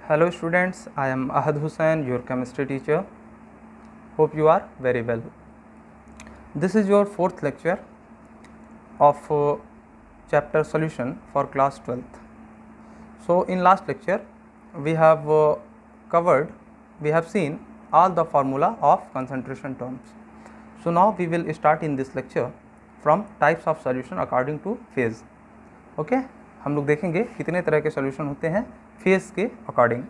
Hello students, I am Ahad Hussain, your chemistry teacher. Hope you are very well. This is your fourth lecture of chapter solution for class 12th. So in last lecture we have seen all the formula of concentration terms. So now we will start in this lecture from types of solution according to phase. Okay, हम लोग देखेंगे कितने तरह के solution होते हैं phase के according.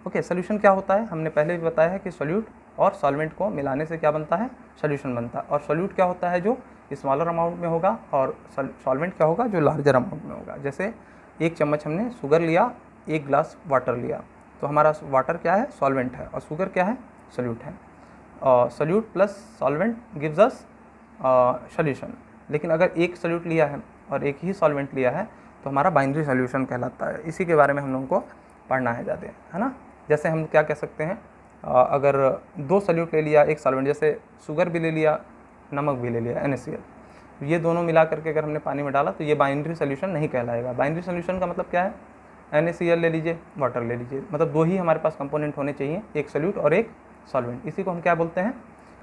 Okay, solution क्या होता है हमने पहले भी बताया है कि सॉल्यूट और सॉल्वेंट को मिलाने से क्या बनता है, सॉल्यूशन बनता है. और सॉल्यूट क्या होता है जो स्मॉलर अमाउंट में होगा और सॉल्वेंट क्या होगा जो लार्जर अमाउंट में होगा. जैसे एक चम्मच हमने शुगर लिया, एक ग्लास वाटर लिया, तो हमारा वाटर क्या है, सॉल्वेंट है, और शुगर क्या है, सॉल्यूट है. Solute plus solvent gives us solution. लेकिन अगर एक सॉल्यूट लिया है और एक ही सॉल्वेंट लिया है तो हमारा बाइनरी सॉल्यूशन कहलाता है. इसी के बारे में हम लोगों को पढ़ना है ज़्यादा, है ना. जैसे हम क्या कह सकते हैं, अगर दो सॉल्यूट ले लिया, एक सॉल्वेंट, जैसे शुगर भी ले लिया, नमक भी ले लिया, NaCl, ये दोनों मिला करके अगर हमने पानी में डाला तो ये बाइनरी सॉल्यूशन नहीं कहलाएगा. बाइनरी सॉल्यूशन का मतलब क्या है, NaCl ले लीजिए, वाटर ले लीजिए, मतलब दो ही हमारे पास कंपोनेंट होने चाहिए, एक सॉल्यूट और एक सॉल्वेंट. इसी को हम क्या बोलते हैं,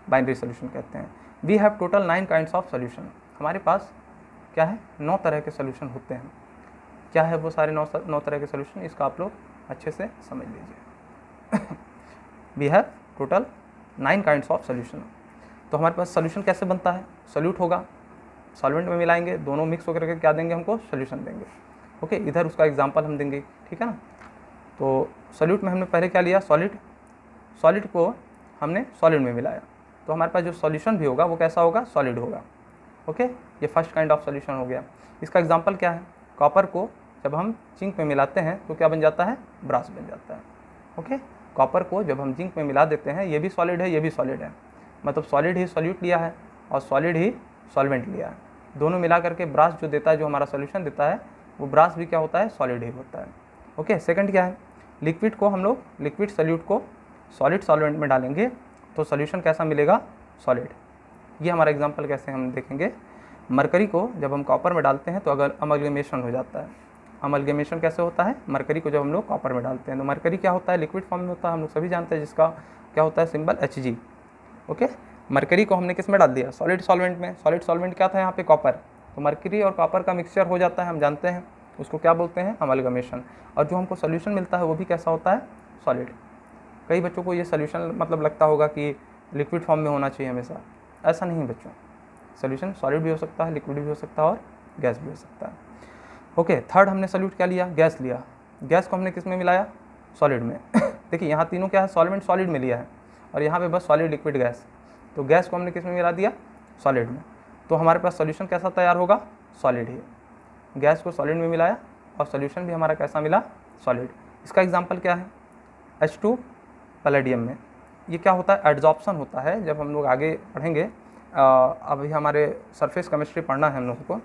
बाइनरी सॉल्यूशन कहते हैं. We have total 9 kinds of solution. हमारे पास क्या है, 9 तरह के सॉल्यूशन होते हैं. क्या है वो सारे 9 तरह के सॉल्यूशन, इसका आप लोग अच्छे से समझ लीजिए. We have total 9 kinds of solution. तो हमारे पास सॉल्यूशन कैसे बनता है, सॉल्यूट होगा, सॉल्वेंट में मिलाएंगे, दोनों मिक्स होकर के क्या देंगे, हमको सॉल्यूशन देंगे. ओके, इधर उसका एग्जांपल हम देंगे, ठीक है ना. तो सॉल्यूट में हमने पहले क्या लिया, सॉलिड को हमने सॉलिड में मिलाया, तो हमारे पास जो सॉल्यूशन भी होगा वो कैसा होगा, सॉलिड होगा. ओके, ये फर्स्ट काइंड ऑफ सॉल्यूशन हो गया. इसका एग्जांपल क्या है, कॉपर को जब हम जिंक में मिलाते हैं तो क्या बन जाता है, ब्रास बन जाता है. ओके, कॉपर को जब हम जिंक में मिला देते हैं, ये भी सॉलिड है, ये भी सॉलिड है, मतलब सॉलिड ही सॉल्यूट लिया है और सॉलिड ही सॉल्वेंट लिया है. दोनों मिला करके ब्रास जो देता है, जो हमारा सॉल्यूशन देता है, वो ब्रास भी क्या होता है, सॉलिड ही होता है. ओके, सेकंड क्या है, लिक्विड को हम लोग लिक्विड सॉल्यूट को सॉलिड सॉल्वेंट में डालेंगे तो सॉल्यूशन कैसा मिलेगा, सॉलिड. ये हमारा एग्जांपल कैसे हम देखेंगे. मरकरी को जब हम कॉपर में डालते हैं तो अगर अमलगमेशन हो जाता है. अमलगमेशन कैसे होता है, मरकरी को जब हम लोग कॉपर में डालते हैं तो मरकरी क्या होता है, लिक्विड फॉर्म में होता है, हम लोग सभी जानते हैं, जिसका क्या होता है सिंबल Hg. ओके, मरकरी को हमने किस में डाल दिया, सॉलिड सॉल्वेंट में. सॉलिड सॉल्वेंट क्या था यहाँ पे, कॉपर. तो मरकरी और कॉपर का मिक्सचर हो जाता है, हम जानते हैं उसको क्या बोलते हैं, अमलगमेशन. और जो हमको सोल्यूशन मिलता है वो भी कैसा होता है, सॉलिड. कई बच्चों को ये सोल्यूशन मतलब लगता होगा कि लिक्विड फॉर्म में होना चाहिए हमेशा. ऐसा नहीं बच्चों, सोल्यूशन सॉलिड भी हो सकता है, लिक्विड भी हो सकता है और गैस भी हो सकता है. ओके, थर्ड हमने सॉल्यूट क्या लिया, गैस लिया. गैस को हमने किस में मिलाया, सॉलिड में. देखिए यहाँ तीनों क्या है, सॉल्वेंट सॉलिड में लिया है और यहाँ पे बस सॉलिड लिक्विड गैस. तो गैस को हमने किस में मिला दिया, सॉलिड में. तो हमारे पास सॉल्यूशन कैसा तैयार होगा, सॉलिड ही. गैस को सॉलिड में मिलाया और सॉल्यूशन भी हमारा कैसा मिला, सॉलिड. इसका एग्जाम्पल क्या है, H2 पैलेडियम में. ये क्या होता है, एड्जॉर्प्शन होता है. जब हम लोग आगे पढ़ेंगे, अभी हमारे सरफेस केमिस्ट्री पढ़ना है हम लोगों को,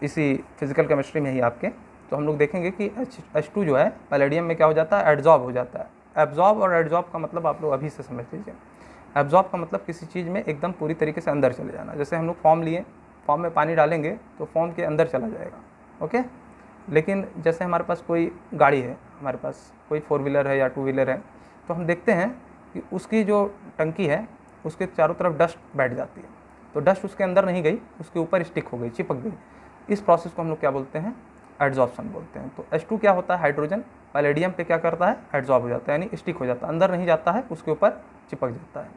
इसी फिजिकल केमिस्ट्री में ही आपके, तो हम लोग देखेंगे कि H2 जो है पैलेडियम में क्या हो जाता है, एड्जॉर्ब हो जाता है. एब्जॉर्ब और एड्जॉर्ब का मतलब आप लोग अभी से समझ लीजिए. एब्जॉर्ब का मतलब किसी चीज़ में एकदम पूरी तरीके से अंदर चले जाना. जैसे हम लोग फॉर्म लिए, फॉर्म में पानी डालेंगे तो फॉर्म के अंदर चला जाएगा. ओके, लेकिन जैसे हमारे पास कोई गाड़ी है, हमारे पास कोई 4 व्हीलर है या 2 व्हीलर है, तो हम देखते हैं कि उसकी जो टंकी है उसके चारों तरफ डस्ट बैठ जाती है. तो डस्ट उसके अंदर नहीं गई, उसके ऊपर स्टिक हो गई, चिपक गई. इस प्रोसेस को हम लोग क्या बोलते हैं, एड्जॉर्प्शन बोलते हैं. तो H2 क्या होता है, हाइड्रोजन पैलेडियम पे क्या करता है, एड्जॉर्ब हो जाता है, यानी स्टिक हो जाता है, अंदर नहीं जाता है, उसके ऊपर चिपक जाता है.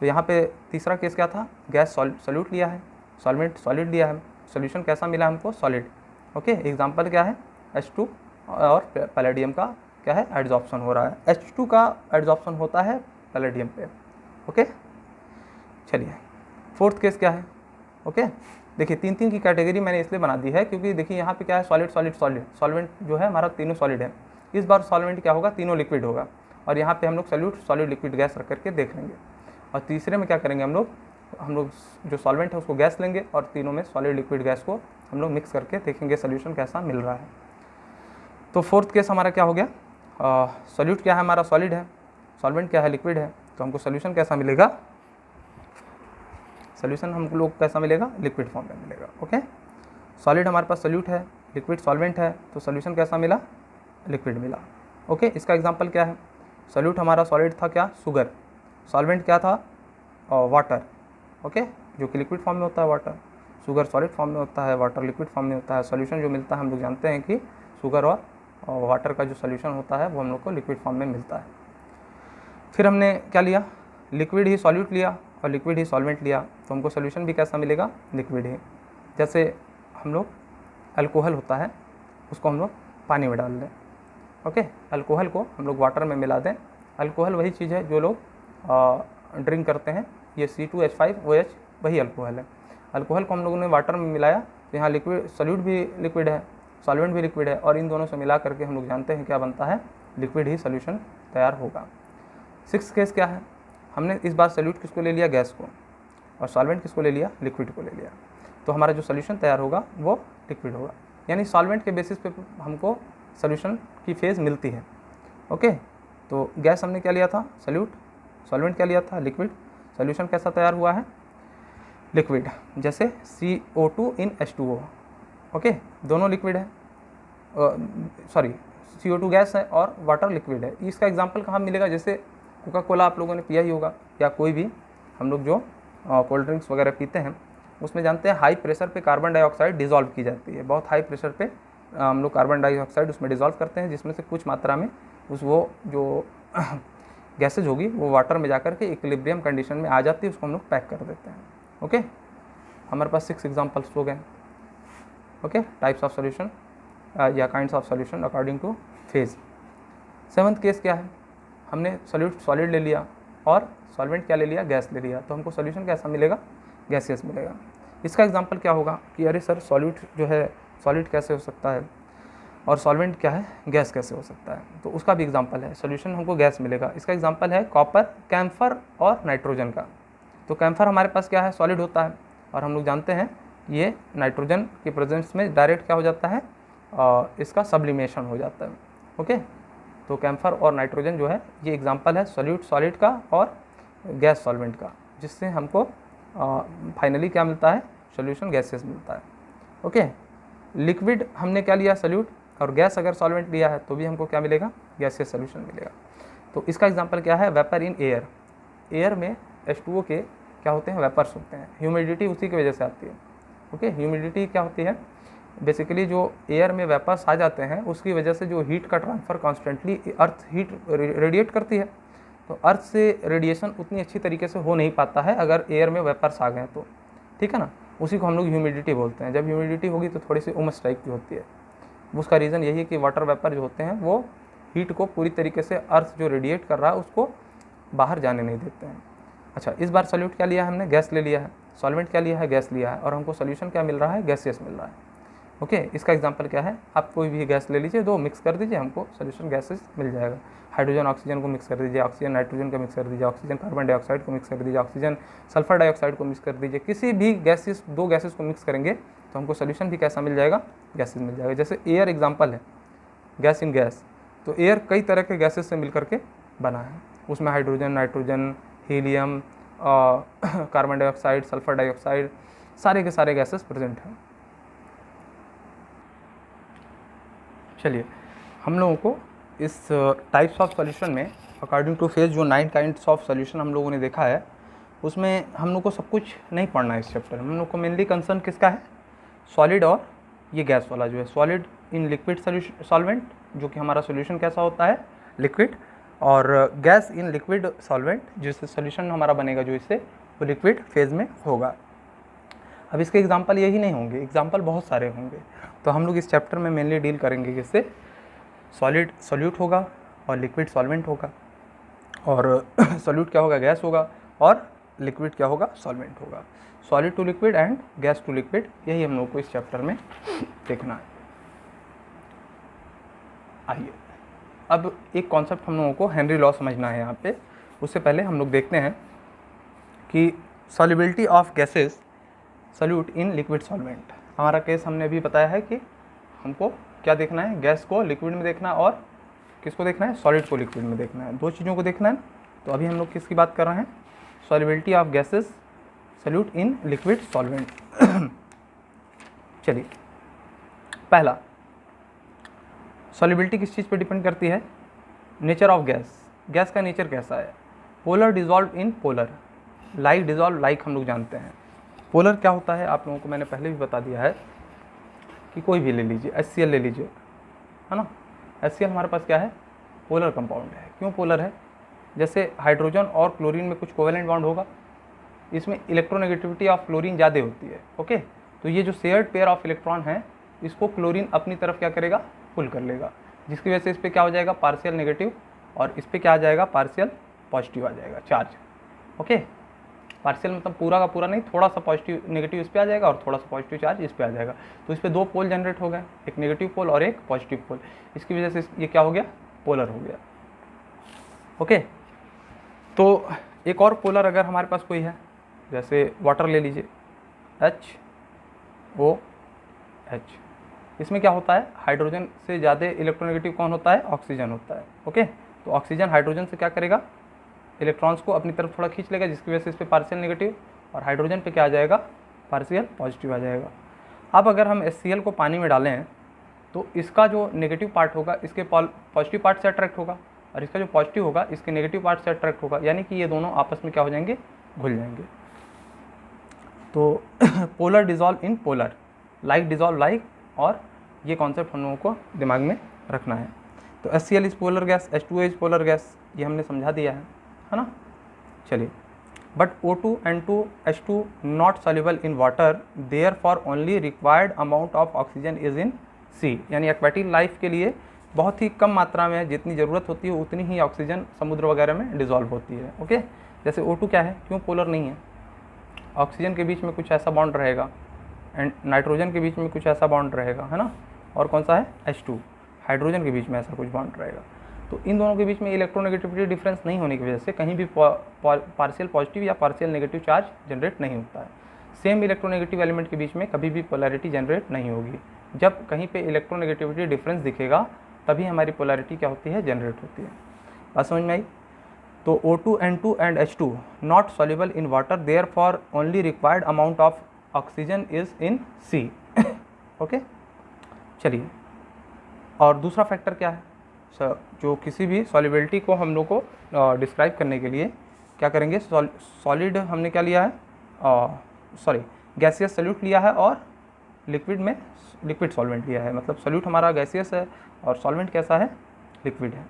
तो यहाँ पे तीसरा केस क्या था, गैस सॉल्यूट लिया है, सॉल्वेंट सॉलिड लिया है, सॉल्यूशन कैसा मिला हमको, सॉलिड. ओके, एग्जाम्पल क्या है, H2 और पैलेडियम का क्या है, एड्जॉर्प्शन हो रहा है. H2 का एड्जॉर्प्शन होता है पैलेडियम पे. ओके, चलिए फोर्थ केस क्या है. ओके, देखिए 3 की कैटेगरी मैंने इसलिए बना दी है क्योंकि देखिए यहाँ पे क्या है, सॉलिड सॉलिड सॉलिड. सॉल्वेंट जो है हमारा तीनों सॉलिड है. इस बार सॉल्वेंट क्या होगा, तीनों लिक्विड होगा. और यहाँ पे हम लोग सॉल्यूट सॉलिड लिक्विड गैस रख करके देख लेंगे. और तीसरे में क्या करेंगे, हम लोग जो सॉल्वेंट है उसको गैस लेंगे और तीनों में सॉलिड लिक्विड गैस को हम लोग मिक्स करके देखेंगे सॉल्यूशन कैसा मिल रहा है. तो फोर्थ केस हमारा क्या हो गया, सॉल्यूट क्या है हमारा, सॉलिड है, सॉल्वेंट क्या है, लिक्विड है. तो हमको सॉल्यूशन कैसा मिलेगा, सॉल्यूशन हम लोग कैसा मिलेगा, लिक्विड फॉर्म में मिलेगा. ओके, सॉलिड हमारे पास सॉल्यूट है, लिक्विड सॉल्वेंट है, तो सॉल्यूशन कैसा मिला, लिक्विड मिला. ओके, इसका एग्जांपल क्या है, सॉल्यूट हमारा सॉलिड था क्या, शुगर, सॉल्वेंट क्या था, वाटर, ओके, जो कि लिक्विड फॉर्म में होता है वाटर, शुगर सॉलिड फॉर्म में होता है, वाटर लिक्विड फॉर्म में होता है। सॉल्यूशन जो मिलता है हम लोग जानते हैं कि शुगर और वाटर का जो सॉल्यूशन होता है वो हम लोग को लिक्विड फॉर्म में मिलता है। फिर हमने क्या लिया, लिक्विड ही सॉल्यूट लिया और लिक्विड ही सॉल्वेंट लिया, तो हमको सॉल्यूशन भी कैसा मिलेगा, लिक्विड ही। जैसे हम लोग अल्कोहल होता है उसको हम लोग पानी में डाल दें, ओके, अल्कोहल को हम लोग वाटर में मिला दें। अल्कोहल वही चीज़ है जो लोग ड्रिंक करते हैं, ये C2H5OH वही अल्कोहल है। अल्कोहल को हम लोगों ने वाटर में मिलाया तो यहाँ लिक्विड, सॉल्यूट भी लिक्विड है, सॉल्वेंट भी लिक्विड है, और इन दोनों से मिला करके हम लोग जानते हैं क्या बनता है, लिक्विड ही सॉल्यूशन तैयार होगा। 6th केस क्या है, हमने इस बार सॉल्यूट किसको ले लिया, गैस को, और सॉल्वेंट किसको ले लिया, लिक्विड को ले लिया, तो हमारा जो सॉल्यूशन तैयार होगा वो लिक्विड होगा। यानी सॉल्वेंट के बेसिस पे हमको सॉल्यूशन की फेज़ मिलती है, ओके। तो गैस हमने क्या लिया था, सॉल्यूट, सॉल्वेंट क्या लिया था, लिक्विड, सॉल्यूशन कैसा तैयार हुआ है, लिक्विड। जैसे CO2 इन H2O, ओके, दोनों लिक्विड है, सॉरी CO2 गैस है और वाटर लिक्विड है। इसका एग्जांपल कहाँ मिलेगा, जैसे कोका कोला आप लोगों ने पिया ही होगा, या कोई भी हम लोग जो कोल्ड ड्रिंक्स वगैरह पीते हैं उसमें जानते हैं हाई प्रेशर पे कार्बन डाइऑक्साइड डिज़ोल्व की जाती है। बहुत हाई प्रेशर पे हम लोग कार्बन डाइऑक्साइड उसमें डिज़ोल्व करते हैं, जिसमें से कुछ मात्रा में वो जो गैसेज होगी वो वाटर में जाकर के इक्विलिब्रियम कंडीशन में आ जाती है, उसको हम लोग पैक कर देते हैं, ओके। हमारे पास 6 एग्जांपल्स हो गए, ओके, टाइप्स ऑफ सॉल्यूशन या kinds of solution according two phase. 7th case क्या है, हमने सॉल्यूट सॉलिड ले लिया और सॉल्वेंट क्या ले लिया, गैस ले लिया, तो हमको सॉल्यूशन कैसा मिलेगा, गैसियस मिलेगा। इसका एग्जांपल क्या होगा कि अरे सर सॉल्यूट जो है सॉलिड कैसे हो सकता है और सॉल्वेंट क्या है, गैस कैसे हो सकता है, तो उसका भी एग्जांपल है, सॉल्यूशन हमको गैस मिलेगा। इसका एग्जांपल है कॉपर, कैम्फर और नाइट्रोजन का। तो कैम्फर हमारे पास क्या है, सॉलिड होता है, और हम लोग जानते हैं ये नाइट्रोजन के प्रेजेंस में डायरेक्ट क्या हो जाता है, इसका सब्लिमेशन हो जाता है, ओके। तो कैम्फर और नाइट्रोजन जो है ये एग्जांपल है सॉल्यूट सॉलिड का और गैस सॉल्वेंट का, जिससे हमको फाइनली क्या मिलता है, सॉल्यूशन गैसेस मिलता है, ओके। लिक्विड हमने क्या लिया, सॉल्यूट, और गैस अगर सॉल्वेंट लिया है तो भी हमको क्या मिलेगा, गैसियस सॉल्यूशन मिलेगा। तो इसका एग्जांपल क्या है, वेपर इन एयर, एयर में H2O के क्या होते हैं, वेपर्स होते हैं, ह्यूमिडिटी उसी की वजह से आती है, ओके। ह्यूमिडिटी क्या होती है, बेसिकली जो एयर में वेपर्स आ जाते हैं उसकी वजह से जो हीट का ट्रांसफ़र कॉन्स्टेंटली अर्थ हीट रेडिएट करती है, तो अर्थ से रेडिएशन उतनी अच्छी तरीके से हो नहीं पाता है अगर एयर में वेपर्स आ गए तो, ठीक है ना, उसी को हम लोग ह्यूमिडिटी बोलते हैं। जब ह्यूमिडिटी होगी तो थोड़ी सी उमस टाइप की होती है, उसका रीज़न यही है कि वाटर वेपर जो होते हैं वो हीट को पूरी तरीके से अर्थ जो रेडिएट कर रहा है उसको बाहर जाने नहीं देते हैं। अच्छा, इस बार सॉल्यूट क्या लिया है हमने, गैस ले लिया है, सॉल्वेंट क्या लिया है, गैस लिया है, और हमको सॉल्यूशन क्या मिल रहा है, गैसियस मिल रहा है, ओके। इसका एग्जांपल क्या है, आप कोई भी गैस ले लीजिए, दो मिक्स कर दीजिए, हमको सॉल्यूशन गैसेस मिल जाएगा। हाइड्रोजन ऑक्सीजन को मिक्स कर दीजिए, ऑक्सीजन नाइट्रोजन को मिक्स कर दीजिए, ऑक्सीजन कार्बन डाइऑक्साइड को मिक्स कर दीजिए, ऑक्सीजन सल्फर डाइऑक्साइड को मिक्स कर दीजिए, किसी भी गैसेस, दो गैसेस को मिक्स करेंगे तो हमको सॉल्यूशन भी कैसा मिल जाएगा, गैसेस मिल जाएगा। जैसे एयर एग्जांपल है, गैस इन गैस, तो एयर कई तरह के गैसेस से मिल करके बना है, उसमें hydrogen, nitrogen, helium, carbon dioxide, sulphur dioxide, सारे के सारे गैसेस प्रेजेंट हैं। चलिए, हम लोगों को इस टाइप्स ऑफ सॉल्यूशन में अकॉर्डिंग टू फेज जो 9 काइंड्स ऑफ सॉल्यूशन हम लोगों ने देखा है, उसमें हम लोग को सब कुछ नहीं पढ़ना है इस चैप्टर में। हम लोग को मेनली कंसर्न किसका है, सॉलिड और ये गैस वाला जो है, सॉलिड इन लिक्विड सॉल्वेंट, जो कि हमारा सॉल्यूशन कैसा होता है, लिक्विड, और गैस इन लिक्विड सॉल्वेंट, जिससे सॉल्यूशन हमारा बनेगा जो इससे वो लिक्विड फेज में होगा। अब इसके एग्जांपल यही नहीं होंगे, एग्जांपल बहुत सारे होंगे, तो हम लोग इस चैप्टर में मेनली डील करेंगे किससे, सॉलिड सॉल्यूट होगा और लिक्विड सॉल्वेंट होगा, और सॉल्यूट क्या होगा, गैस होगा, और लिक्विड क्या होगा, सॉल्वेंट होगा। Solid to liquid and gas to liquid, यही हम लोग को इस चैप्टर में देखना है। आइए, अब एक कॉन्सेप्ट हम लोगों को हेनरी लॉ समझना है यहाँ पे। उससे पहले हम लोग देखते हैं कि solubility of gases solute in liquid solvent. हमारा केस हमने अभी बताया है कि हमको क्या देखना है, गैस को लिक्विड में देखना और किसको देखना है, सॉलिड को लिक्विड में देखना है, दो चीज़ों को देखना है। तो अभी हम लोग किसकी बात कर रहे हैं, solubility of gases solute in liquid solvent. चलिए, पहला, सॉल्युबिलिटी किस चीज़ पे डिपेंड करती है, नेचर ऑफ गैस, गैस का नेचर कैसा है? Polar dissolve in polar, like dissolve like हम लोग जानते हैं। पोलर क्या होता है आप लोगों को मैंने पहले भी बता दिया है कि कोई भी ले लीजिए, HCl ले लीजिए, है ना। HCl हमारे पास क्या है? पोलर कंपाउंड है। क्यों पोलर है? जैसे हाइड्रोजन और क्लोरीन में कुछ कोवेलेंट बॉन्ड होगा, इसमें इलेक्ट्रोनेगेटिविटी ऑफ क्लोरीन ज़्यादा होती है। ओके, तो ये जो शेयर्ड पेयर ऑफ इलेक्ट्रॉन है इसको क्लोरीन अपनी तरफ क्या करेगा? पुल कर लेगा, जिसकी वजह से इस पर क्या हो जाएगा? पार्शियल नेगेटिव, और इस पर क्या आ जाएगा? पार्शियल पॉजिटिव आ जाएगा चार्ज। ओके, पार्शियल मतलब पूरा का पूरा नहीं, थोड़ा सा पॉजिटिव नेगेटिव इस पे आ जाएगा और थोड़ा सा पॉजिटिव चार्ज इस पे आ जाएगा। तो इस पे दो पोल जनरेट हो गए, एक नेगेटिव पोल और एक पॉजिटिव पोल। इसकी वजह से ये क्या हो गया? पोलर हो गया। ओके, तो एक और पोलर अगर हमारे पास कोई है, जैसे वाटर ले लीजिए, HOH, इसमें क्या होता है? हाइड्रोजन से ज़्यादा इलेक्ट्रोनेगेटिव कौन होता है? ऑक्सीजन होता है। ओके, तो ऑक्सीजन हाइड्रोजन से क्या करेगा? इलेक्ट्रॉन्स को अपनी तरफ थोड़ा खींच लेगा, जिसकी वजह से इस पर पार्शियल नेगेटिव और हाइड्रोजन पे क्या आ जाएगा? पार्शियल पॉजिटिव आ जाएगा। अब अगर हम HCl को पानी में डालें तो इसका जो नेगेटिव पार्ट होगा इसके पॉजिटिव पार्ट से अट्रैक्ट होगा, और इसका जो पॉजिटिव होगा इसके नेगेटिव पार्ट से अट्रैक्ट होगा, यानी कि ये दोनों आपस में क्या हो जाएंगे? घुल जाएंगे। तो polar dissolve in polar, like dissolve like, और ये कॉन्सेप्ट हम लोगों को दिमाग में रखना है। तो HCl is polar gas, H2O is polar gas, ये हमने समझा दिया है ना। चलिए, but O2 N2 H2 not soluble in water, therefore only required amount of oxygen is in sea, यानी एक्वेटिक लाइफ के लिए बहुत ही कम मात्रा में जितनी ज़रूरत होती है उतनी ही ऑक्सीजन समुद्र वगैरह में डिजॉल्व होती है। ओके, जैसे O2 क्या है? क्यों पोलर नहीं है? ऑक्सीजन के बीच में कुछ ऐसा बॉन्ड रहेगा एंड नाइट्रोजन के बीच में कुछ ऐसा बॉन्ड रहेगा, है ना। और कौन सा है? H2, हाइड्रोजन के बीच में ऐसा कुछ बॉन्ड रहेगा। तो इन दोनों के बीच में इलेक्ट्रोनेगेटिविटी डिफरेंस नहीं होने की वजह से कहीं भी पार्शियल पॉजिटिव या पार्शियल नेगेटिव चार्ज जनरेट नहीं होता है। सेम इलेक्ट्रोनेगेटिव एलिमेंट के बीच में कभी भी पोलैरिटी जनरेट नहीं होगी। जब कहीं पे इलेक्ट्रोनेगेटिविटी डिफरेंस दिखेगा तभी हमारी पोलैरिटी क्या होती है? जनरेट होती है। बात समझ में आई? तो O2 N2 and H2 not soluble in water, therefore only required amount of oxygen is in sea. Okay, चलिए, और दूसरा फैक्टर क्या है? जो किसी भी सॉल्युबिलिटी को हम लोग को डिस्क्राइब करने के लिए क्या करेंगे? सॉलिड हमने क्या लिया है? गैसियस सॉल्यूट लिया है और लिक्विड में लिक्विड सॉल्वेंट लिया है। मतलब सॉल्यूट हमारा गैसियस है और सॉल्वेंट कैसा है? लिक्विड है।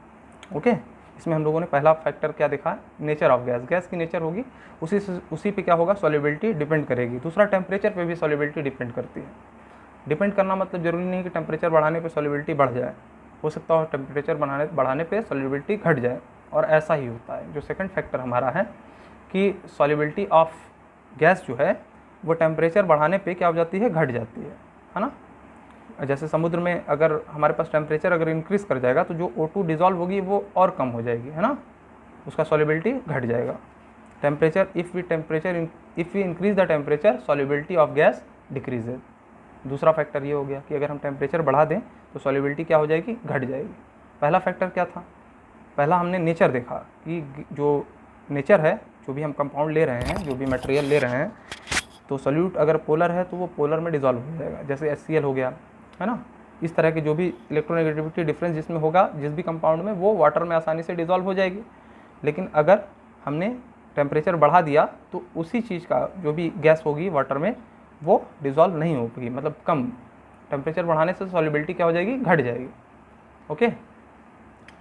ओके, इसमें हम लोगों ने पहला फैक्टर क्या देखा? नेचर ऑफ गैस, गैस की नेचर होगी, उसी पे क्या होगा? सॉल्युबिलिटी डिपेंड करेगी। दूसरा, टेम्परेचर पे भी सॉल्युबिलिटी डिपेंड करती है। डिपेंड करना मतलब जरूरी नहीं कि टेम्परेचर बढ़ाने पे सॉल्युबिलिटी बढ़ जाए, हो सकता है टेम्परेचर बढ़ाने पे सॉल्युबिलिटी घट जाए, और ऐसा ही होता है। जो सेकंड फैक्टर हमारा है कि सॉल्युबिलिटी ऑफ गैस जो है वो टेम्परेचर बढ़ाने पे क्या हो जाती है? घट जाती है ना। जैसे समुद्र में अगर हमारे पास टेम्परेचर अगर इंक्रीज़ कर जाएगा तो जो O2 डिज़ोल्व होगी वो और कम हो जाएगी, है ना, उसका सॉल्युबिलिटी घट जाएगा। Temperature if we increase the temperature solubility of gas decreases. दूसरा फैक्टर ये हो गया कि अगर हम टेम्परेचर बढ़ा दें तो सॉल्युबिलिटी क्या हो जाएगी? घट जाएगी। पहला फैक्टर क्या था? पहला हमने नेचर देखा कि जो नेचर है, जो भी हम कंपाउंड ले रहे हैं, जो भी मटेरियल ले रहे हैं, तो सॉल्यूट अगर पोलर है तो वो पोलर में डिज़ोल्व हो जाएगा। जैसे HCl हो गया, है ना। इस तरह के जो भी इलेक्ट्रोनेगेटिविटी डिफरेंस जिसमें होगा जिस भी कंपाउंड में, वो वाटर में आसानी से डिज़ोल्व हो जाएगी। लेकिन अगर हमने टेम्परेचर बढ़ा दिया तो उसी चीज़ का जो भी गैस होगी वाटर में वो डिज़ोल्व नहीं होगी, मतलब कम टेम्परेचर बढ़ाने से सॉल्युबिलिटी क्या हो जाएगी? घट जाएगी। ओके,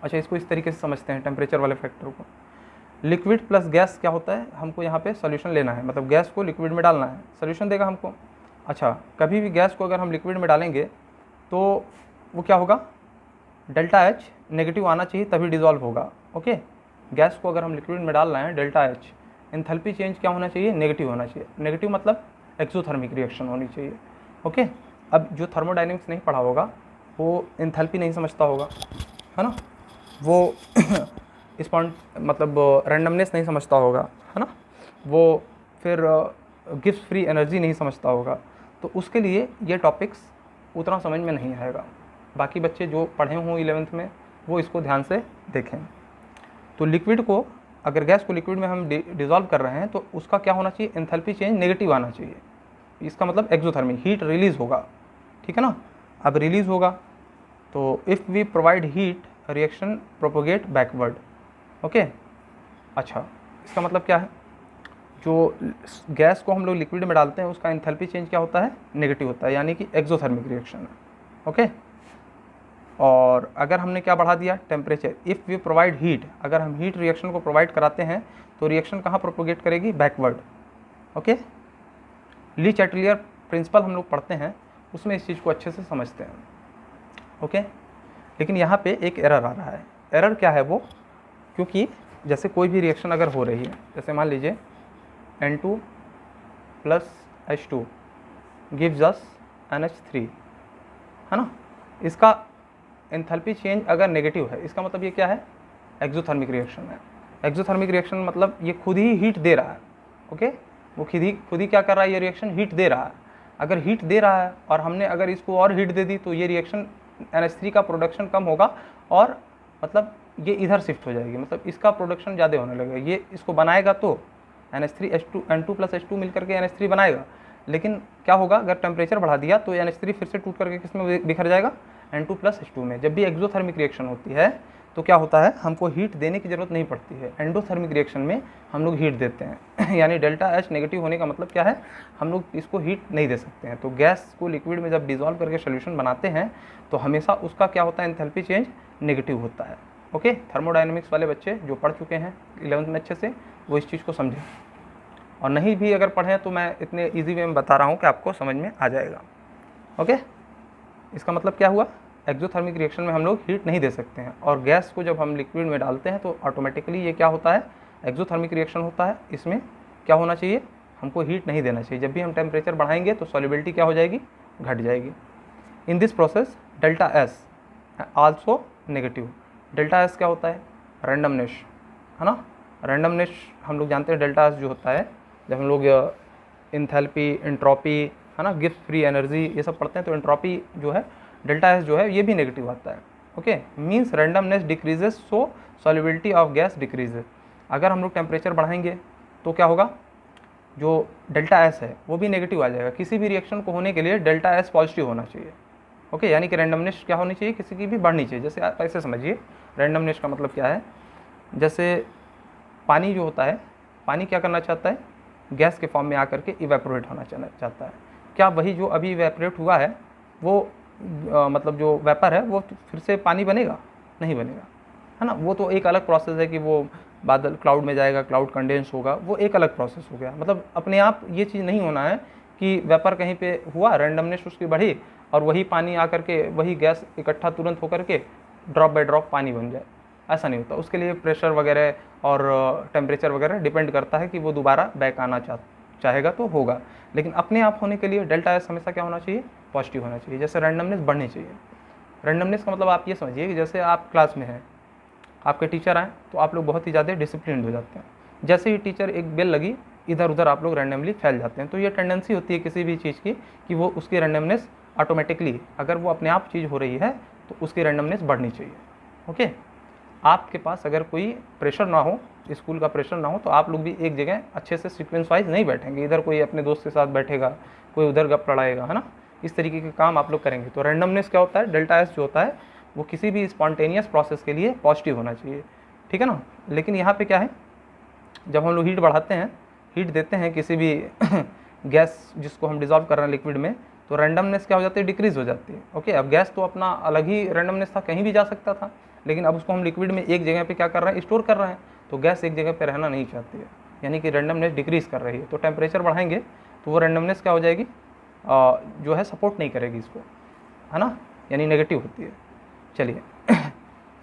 अच्छा, इसको इस तरीके से समझते हैं टेम्परेचर वाले फैक्टर को। लिक्विड प्लस गैस क्या होता है? हमको यहाँ पे सॉल्यूशन लेना है, मतलब गैस को लिक्विड में डालना है, सॉल्यूशन देगा हमको। अच्छा, कभी भी गैस को अगर हम लिक्विड में डालेंगे तो वो क्या होगा? डेल्टा H नेगेटिव आना चाहिए तभी डिज़ोल्व होगा। ओके, गैस को अगर हम लिक्विड में डाल रहे हैं, डेल्टा H एंथैल्पी चेंज क्या होना चाहिए? नेगेटिव होना चाहिए। नेगेटिव मतलब एक्सोथर्मिक रिएक्शन होनी चाहिए। ओके, अब जो थर्मोडायनेमिक्स नहीं पढ़ा होगा वो एंथैल्पी नहीं समझता होगा, है ना, वो मतलब रैंडमनेस नहीं समझता होगा, है ना, वो फिर गिब्स फ्री एनर्जी नहीं समझता होगा। तो उसके लिए ये टॉपिक्स उतना समझ में नहीं आएगा। बाकी बच्चे जो पढ़े हों 11th में वो इसको ध्यान से देखें। तो लिक्विड को, अगर गैस को लिक्विड में हम डिज़ोल्व कर रहे हैं तो उसका क्या होना चाहिए? एंथैल्पी चेंज नेगेटिव आना चाहिए। इसका मतलब एक्सोथर्मी, हीट रिलीज़ होगा, ठीक है ना। अब रिलीज़ होगा तो if we provide heat reaction propagate backward. Okay, अच्छा इसका मतलब क्या है, जो गैस को हम लोग लिक्विड में डालते हैं उसका एंथैल्पी चेंज क्या होता है, नेगेटिव होता है, यानी कि एक्सोथर्मिक रिएक्शन है। ओके, और अगर हमने क्या बढ़ा दिया, temperature, if we provide heat, अगर हम हीट रिएक्शन को प्रोवाइड कराते हैं तो रिएक्शन कहाँ प्रोपोगेट करेगी, बैकवर्ड। ओके, ली चैटलियर प्रिंसिपल हम लोग पढ़ते हैं, उसमें इस चीज़ को अच्छे से समझते हैं। ओके, लेकिन यहाँ पे एक एरर आ रहा है। एरर क्या है वो, क्योंकि जैसे कोई भी रिएक्शन अगर हो रही है, जैसे मान लीजिए N2 + H2 gives us NH3, है ना, इसका एंथैल्पी चेंज अगर नेगेटिव है, इसका मतलब ये क्या है, एक्सोथर्मिक रिएक्शन है। एक्सोथर्मिक रिएक्शन मतलब ये खुद ही हीट दे रहा है। ओके, वो खुद ही क्या कर रहा है, ये रिएक्शन हीट दे रहा है। अगर हीट दे रहा है और हमने अगर इसको और हीट दे दी तो ये रिएक्शन NH3 का प्रोडक्शन कम होगा और मतलब ये इधर शिफ्ट हो जाएगी, मतलब इसका प्रोडक्शन ज़्यादा होने लगेगा। ये इसको बनाएगा तो N2 + H2 मिलकर के NH3 बनाएगा, लेकिन क्या होगा, अगर टेम्परेचर बढ़ा दिया तो NH3 फिर से टूट करके किस में बिखर जाएगा, N2 + H2 में। जब भी एक्सोथर्मिक रिएक्शन होती है तो क्या होता है, हमको हीट देने की ज़रूरत नहीं पड़ती है। एंडोथर्मिक रिएक्शन में हम लोग हीट देते हैं यानी डेल्टा H नेगेटिव होने का मतलब क्या है, हम लोग इसको हीट नहीं दे सकते हैं। तो गैस को लिक्विड में जब डिज़ोल्व करके सोल्यूशन बनाते हैं तो हमेशा उसका क्या होता है, एंथैल्पी चेंज नेगेटिव होता है। ओके, थर्मोडायनेमिक्स वाले बच्चे जो पढ़ चुके हैं 11th में अच्छे से, वो इस चीज़ को समझें, और नहीं भी अगर पढ़ें तो मैं इतने ईजी वे में बता रहा हूँ कि आपको समझ में आ जाएगा। ओके, इसका मतलब क्या हुआ, एक्सोथर्मिक रिएक्शन में हम लोग हीट नहीं दे सकते हैं, और गैस को जब हम लिक्विड में डालते हैं तो ऑटोमेटिकली ये क्या होता है, एक्सोथर्मिक रिएक्शन होता है। इसमें क्या होना चाहिए, हमको हीट नहीं देना चाहिए। जब भी हम टेम्परेचर बढ़ाएंगे तो सॉल्युबिलिटी क्या हो जाएगी, घट जाएगी। In this process delta S also negative. Delta S क्या होता है, रैंडमनेस, है ना। रैंडमनेस हम लोग जानते हैं, डेल्टा एस जो होता है, जब हम लोग इंथैल्पी, एंट्रोपी, है ना, गिब्स फ्री एनर्जी, ये सब पढ़ते हैं, तो एंट्रोपी जो है, डेल्टा एस जो है, ये भी नेगेटिव आता है। Okay, means randomness decreases so solubility of gas decreases. अगर हम लोग टेम्परेचर बढ़ाएंगे तो क्या होगा, जो डेल्टा एस है वो भी नेगेटिव आ जाएगा। किसी भी रिएक्शन को होने के लिए डेल्टा एस पॉजिटिव होना चाहिए। ओके, यानी कि रैंडमनेस क्या होनी चाहिए, किसी की भी बढ़नी चाहिए। जैसे आप ऐसे समझिए, रैंडमनेस का मतलब क्या है, जैसे पानी जो होता है, पानी क्या करना चाहता है, गैस के फॉर्म में आकर के इवेपोरेट होना चाहता है। क्या वही जो अभी इवेपोरेट हुआ है वो मतलब जो वेपर है वो फिर से पानी बनेगा, नहीं बनेगा, है ना। वो तो एक अलग प्रोसेस है कि वो बादल क्लाउड में जाएगा, क्लाउड कंडेंस होगा, वो एक अलग प्रोसेस हो गया। मतलब अपने आप ये चीज़ नहीं होना है कि वेपर कहीं पे हुआ, रैंडमनेस उसकी बढ़ी और वही पानी आकर के वही गैस इकट्ठा तुरंत होकर के ड्रॉप बाय ड्रॉप पानी बन जाए, ऐसा नहीं होता। उसके लिए प्रेशर वगैरह और टेम्परेचर वगैरह डिपेंड करता है कि वो दोबारा बैक आना चाहेगा तो होगा। लेकिन अपने आप होने के लिए डेल्टा एस हमेशा क्या होना चाहिए, पॉजिटिव होना चाहिए। जैसे रैंडमनेस बढ़नी चाहिए। रैंडमनेस का मतलब आप ये समझिए कि जैसे आप क्लास में हैं, आपके टीचर आए तो आप लोग बहुत ही ज़्यादा डिसिप्लिन हो जाते हैं। जैसे ही टीचर एक बेल लगी, इधर उधर आप लोग रैंडमली फैल जाते हैं। तो ये टेंडेंसी होती है किसी भी चीज़ की कि वो उसकी रैंडमनेस ऑटोमेटिकली, अगर वो अपने आप चीज़ हो रही है तो उसकी रैंडमनेस बढ़नी चाहिए। ओके, आपके पास अगर कोई प्रेशर ना हो, स्कूल का प्रेशर ना हो, तो आप लोग भी एक जगह अच्छे से सीक्वेंस वाइज नहीं बैठेंगे। इधर कोई अपने दोस्त के साथ बैठेगा, कोई उधर गप लड़ाएगा, है ना। इस तरीके के काम आप लोग करेंगे। तो रैंडमनेस क्या होता है, डेल्टा एस जो होता है वो किसी भी स्पॉन्टेनियस प्रोसेस के लिए पॉजिटिव होना चाहिए, ठीक है ना। लेकिन यहाँ पे क्या है, जब हम लोग हीट बढ़ाते हैं, हीट देते हैं किसी भी गैस जिसको हम डिजॉल्व कर रहे हैं लिक्विड में, तो रैंडमनेस क्या हो जाती है, डिक्रीज हो जाती है। ओके, अब गैस तो अपना अलग ही रैंडमनेस था, कहीं भी जा सकता था, लेकिन अब उसको हम लिक्विड में एक जगह पे क्या कर रहे हैं, स्टोर कर रहे हैं। तो गैस एक जगह पे रहना नहीं चाहती है, यानी कि रैंडमनेस डिक्रीज कर रही है। तो टेम्परेचर बढ़ाएंगे तो वो रैंडमनेस क्या हो जाएगी, जो है सपोर्ट नहीं करेगी इसको, है ना, यानी नेगेटिव होती है। चलिए,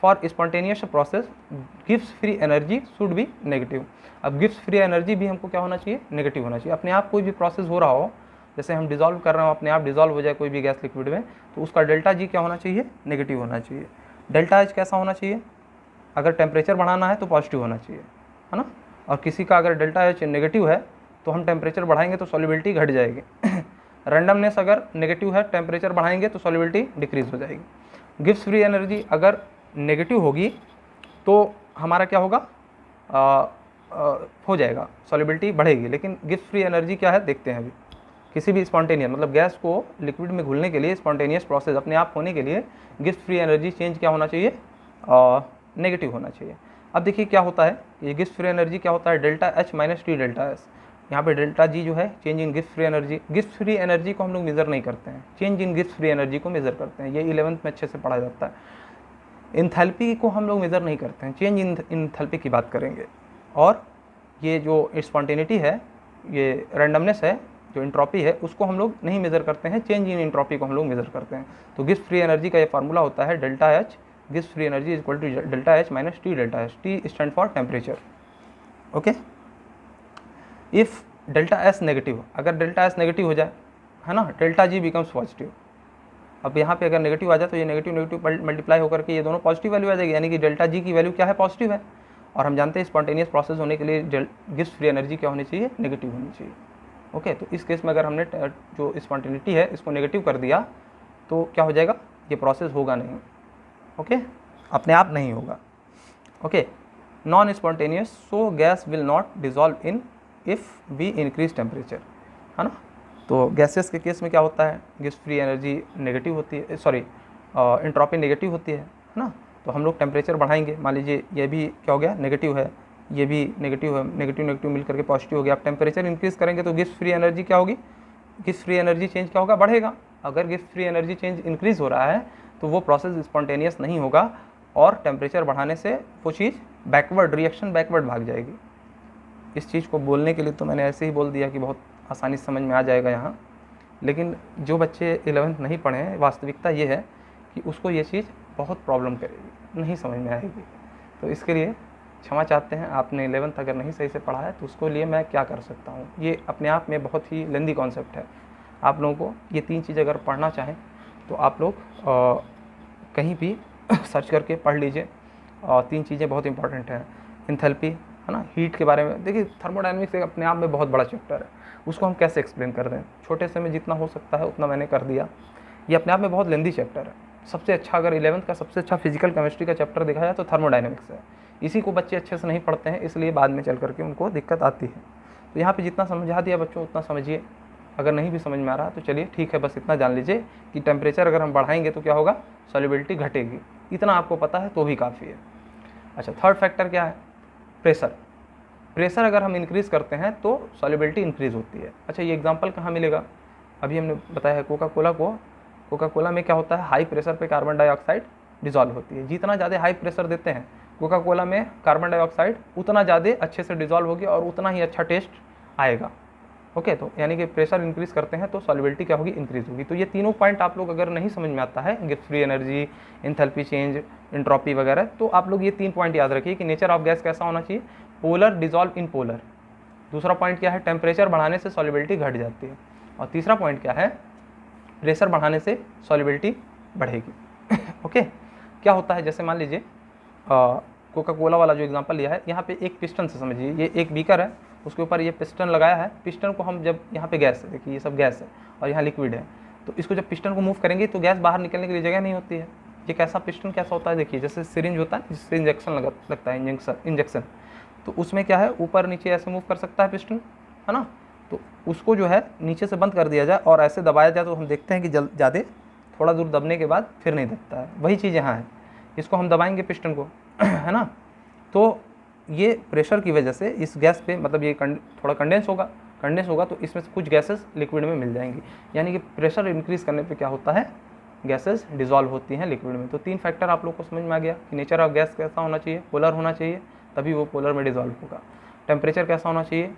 for spontaneous process Gibbs free energy should be negative. अब गिब्स फ्री एनर्जी भी हमको क्या होना चाहिए, नेगेटिव होना चाहिए। अपने आप कोई भी प्रोसेस हो रहा हो, जैसे हम डिजॉल्व कर रहे हो, अपने आप डिजॉल्व हो जाए कोई भी गैस लिक्विड में, तो उसका डेल्टा जी क्या होना चाहिए, नेगेटिव होना चाहिए। डेल्टा एच कैसा होना चाहिए, अगर टेम्परेचर बढ़ाना है तो पॉजिटिव होना चाहिए, है ना। और किसी का अगर डेल्टा एच नेगेटिव है तो हम टेम्परेचर बढ़ाएंगे तो सॉल्युबिलिटी घट जाएगी। रैंडमनेस अगर नेगेटिव है, टेम्परेचर बढ़ाएंगे तो सॉल्युबिलिटी डिक्रीज हो जाएगी। गिब्स फ्री एनर्जी अगर नेगेटिव होगी तो हमारा क्या होगा, हो जाएगा, सॉल्युबिलिटी बढ़ेगी। लेकिन गिब्स फ्री एनर्जी क्या है, देखते हैं अभी। किसी भी स्पॉन्टेनियस, मतलब गैस को लिक्विड में घुलने के लिए, स्पॉन्टेनियस प्रोसेस अपने आप होने के लिए गिब्स फ्री एनर्जी चेंज क्या होना चाहिए, नेगेटिव होना चाहिए। अब देखिए क्या होता है, ये गिब्स फ्री एनर्जी क्या होता है, delta H minus T delta S. यहाँ पे डेल्टा जी जो है change in Gibbs free energy, Gibbs free energy को हम लोग मेज़र नहीं करते हैं, change in Gibbs free energy को मेज़र करते हैं, ये 11th में अच्छे से पढ़ा जाता है। इंथैल्पी को हम लोग मेज़र नहीं करते हैं, चेंज इन इंथैल्पी की बात करेंगे। और ये जो स्पॉन्टेनिटी है, ये रैंडमनेस है, जो इंट्रॉपी है, उसको हम लोग नहीं मेज़र करते हैं, चेंज इन इंट्रॉपी को हम लोग मेज़र करते हैं। तो गिब्स फ्री एनर्जी का ये फार्मूला होता है delta H Gibbs free energy is equal to delta H minus T delta S, T stand for temperature. Okay, if delta S negative, अगर डेल्टा एस नेगेटिव हो जाए, है ना, डेल्टा जी बिकम्स पॉजिटिव। अब यहाँ पे अगर नेगेटिव आ जाए तो ये नेगेटिव नेगेटिव मल्टीप्लाई होकर के ये दोनों पॉजिटिव वैल्यू आ जाएगी, यानी कि डेल्टा जी की वैल्यू क्या है, पॉजिटिव है। और हम जानते हैं स्पॉन्टेनियस प्रोसेस होने के लिए गिब्स फ्री एनर्जी क्या होनी चाहिए, नेगेटिव होनी चाहिए। ओके, तो इस केस में अगर हमने जो स्पॉन्टेनिटी है इसको नेगेटिव कर दिया तो क्या हो जाएगा, ये प्रोसेस होगा नहीं। ओके, अपने आप नहीं होगा। Okay, non spontaneous, so gas will not dissolve in if we increase temperature, है ना। तो गैसेस के केस में क्या होता है, गिब्स फ्री एनर्जी नेगेटिव होती है, सॉरी एंट्रोपी नेगेटिव होती है ना। तो हम लोग टेम्परेचर बढ़ाएंगे, मान लीजिए ये भी क्या हो गया, नेगेटिव है, ये भी नेगेटिव है, नेगेटिव नेगेटिव मिल करके पॉजिटिव हो गया। आप टेम्परेचर इंक्रीज़ करेंगे तो गिब्स फ्री एनर्जी क्या होगी, गिब्स फ्री एनर्जी चेंज क्या होगा, बढ़ेगा। अगर Gibbs free energy change increase हो रहा है तो वो प्रोसेस स्पॉन्टेनियस नहीं होगा और टेम्परेचर बढ़ाने से वो चीज़ बैकवर्ड, रिएक्शन बैकवर्ड भाग जाएगी। इस चीज़ को बोलने के लिए तो मैंने ऐसे ही बोल दिया कि बहुत आसानी से समझ में आ जाएगा यहाँ, लेकिन जो बच्चे 11th नहीं पढ़े हैं, वास्तविकता ये है कि उसको ये चीज़ बहुत प्रॉब्लम करेगी, नहीं समझ में आएगी। तो इसके लिए क्षमा चाहते हैं, आपने 11th अगर नहीं सही से पढ़ा है तो उसको लिए मैं क्या कर सकता हूँ। ये अपने आप में बहुत ही लेंदी कॉन्सेप्ट है। आप लोगों को ये 3 चीज़ अगर पढ़ना चाहें तो आप लोग कहीं भी सर्च करके पढ़ लीजिए। 3 चीज़ें बहुत इंपॉर्टेंट हैं, इंथैल्पी, है ना, हीट के बारे में। देखिए थर्मोडायनेमिक्स एक अपने आप में बहुत बड़ा चैप्टर है, उसको हम कैसे एक्सप्लेन कर दें, छोटे से में जितना हो सकता है उतना मैंने कर दिया। ये अपने आप में बहुत लेंदी चैप्टर है। सबसे अच्छा, अगर 11th का सबसे अच्छा फिजिकल केमिस्ट्री का चैप्टर देखा जाए तो थर्मोडायनेमिक्स है। इसी को बच्चे अच्छे से नहीं पढ़ते हैं, इसलिए बाद में चल करके उनको दिक्कत आती है। तो यहाँ पे जितना समझा दिया बच्चों उतना समझिए, अगर नहीं भी समझ में आ रहा तो चलिए ठीक है, बस इतना जान लीजिए कि टेम्परेचर अगर हम बढ़ाएंगे तो क्या होगा, सॉल्युबिलिटी घटेगी। इतना आपको पता है तो भी काफ़ी है। अच्छा, थर्ड फैक्टर क्या है, प्रेशर। प्रेशर अगर हम इंक्रीज़ करते हैं तो सॉल्युबिलिटी इंक्रीज़ होती है। अच्छा, ये एग्जांपल कहाँ मिलेगा, अभी हमने बताया है कोका कोला में क्या होता है, हाई प्रेशर पे कार्बन डाइऑक्साइड डिजॉल्व होती है। जितना ज़्यादा हाई प्रेशर देते हैं कोका कोला में कार्बन डाइऑक्साइड उतना ज़्यादा अच्छे से डिजॉल्व होगी और उतना ही अच्छा टेस्ट आएगा। ओके, तो यानी कि प्रेशर इंक्रीज़ करते हैं तो सॉल्युबिलिटी क्या होगी, इंक्रीज़ होगी। तो ये तीनों पॉइंट आप लोग अगर नहीं समझ में आता है, Gibbs free energy, enthalpy change, entropy वगैरह, तो आप लोग ये 3 पॉइंट याद रखिए कि नेचर ऑफ गैस कैसा होना चाहिए, पोलर, डिजॉल्व इन पोलर। दूसरा पॉइंट क्या है, टेम्परेचर बढ़ाने से सॉल्युबिलिटी घट जाती है। और तीसरा पॉइंट क्या है, प्रेशर बढ़ाने से सॉल्युबिलिटी बढ़ेगी। ओके, क्या होता है, जैसे मान लीजिए कोका कोला वाला जो एग्जांपल लिया है, यहाँ पे एक पिस्टन से समझिए, ये एक बीकर है, उसके ऊपर ये पिस्टन लगाया है। पिस्टन को हम जब यहाँ पे गैस है, देखिए ये सब गैस है और यहाँ लिक्विड है, तो इसको जब पिस्टन को मूव करेंगे तो गैस बाहर निकलने के लिए जगह नहीं होती है। ये कैसा पिस्टन कैसा होता है, देखिए जैसे सिरिंज होता है जिससे इंजेक्शन लगता है, इंजेक्शन, तो उसमें क्या है, ऊपर नीचे ऐसे मूव कर सकता है पिस्टन, है ना। तो उसको जो है नीचे से बंद कर दिया जाए और ऐसे दबाया जाए तो हम देखते हैं कि ज़्यादा थोड़ा दूर दबने के बाद फिर नहीं दबता है। वही चीज़ यहाँ है, इसको हम दबाएंगे पिस्टन को, है ना, तो ये प्रेशर की वजह से इस गैस पे, मतलब ये थोड़ा कंडेंस होगा तो इसमें से कुछ गैसेस लिक्विड में मिल जाएंगी। यानी कि प्रेशर इंक्रीज़ करने पे क्या होता है, गैसेस डिजॉल्व होती हैं लिक्विड में। तो 3 फैक्टर आप लोग को समझ में आ गया कि नेचर ऑफ गैस कैसा होना चाहिए, पोलर होना चाहिए, तभी वो पोलर में डिजॉल्व होगा। टेम्परेचर कैसा होना चाहिए,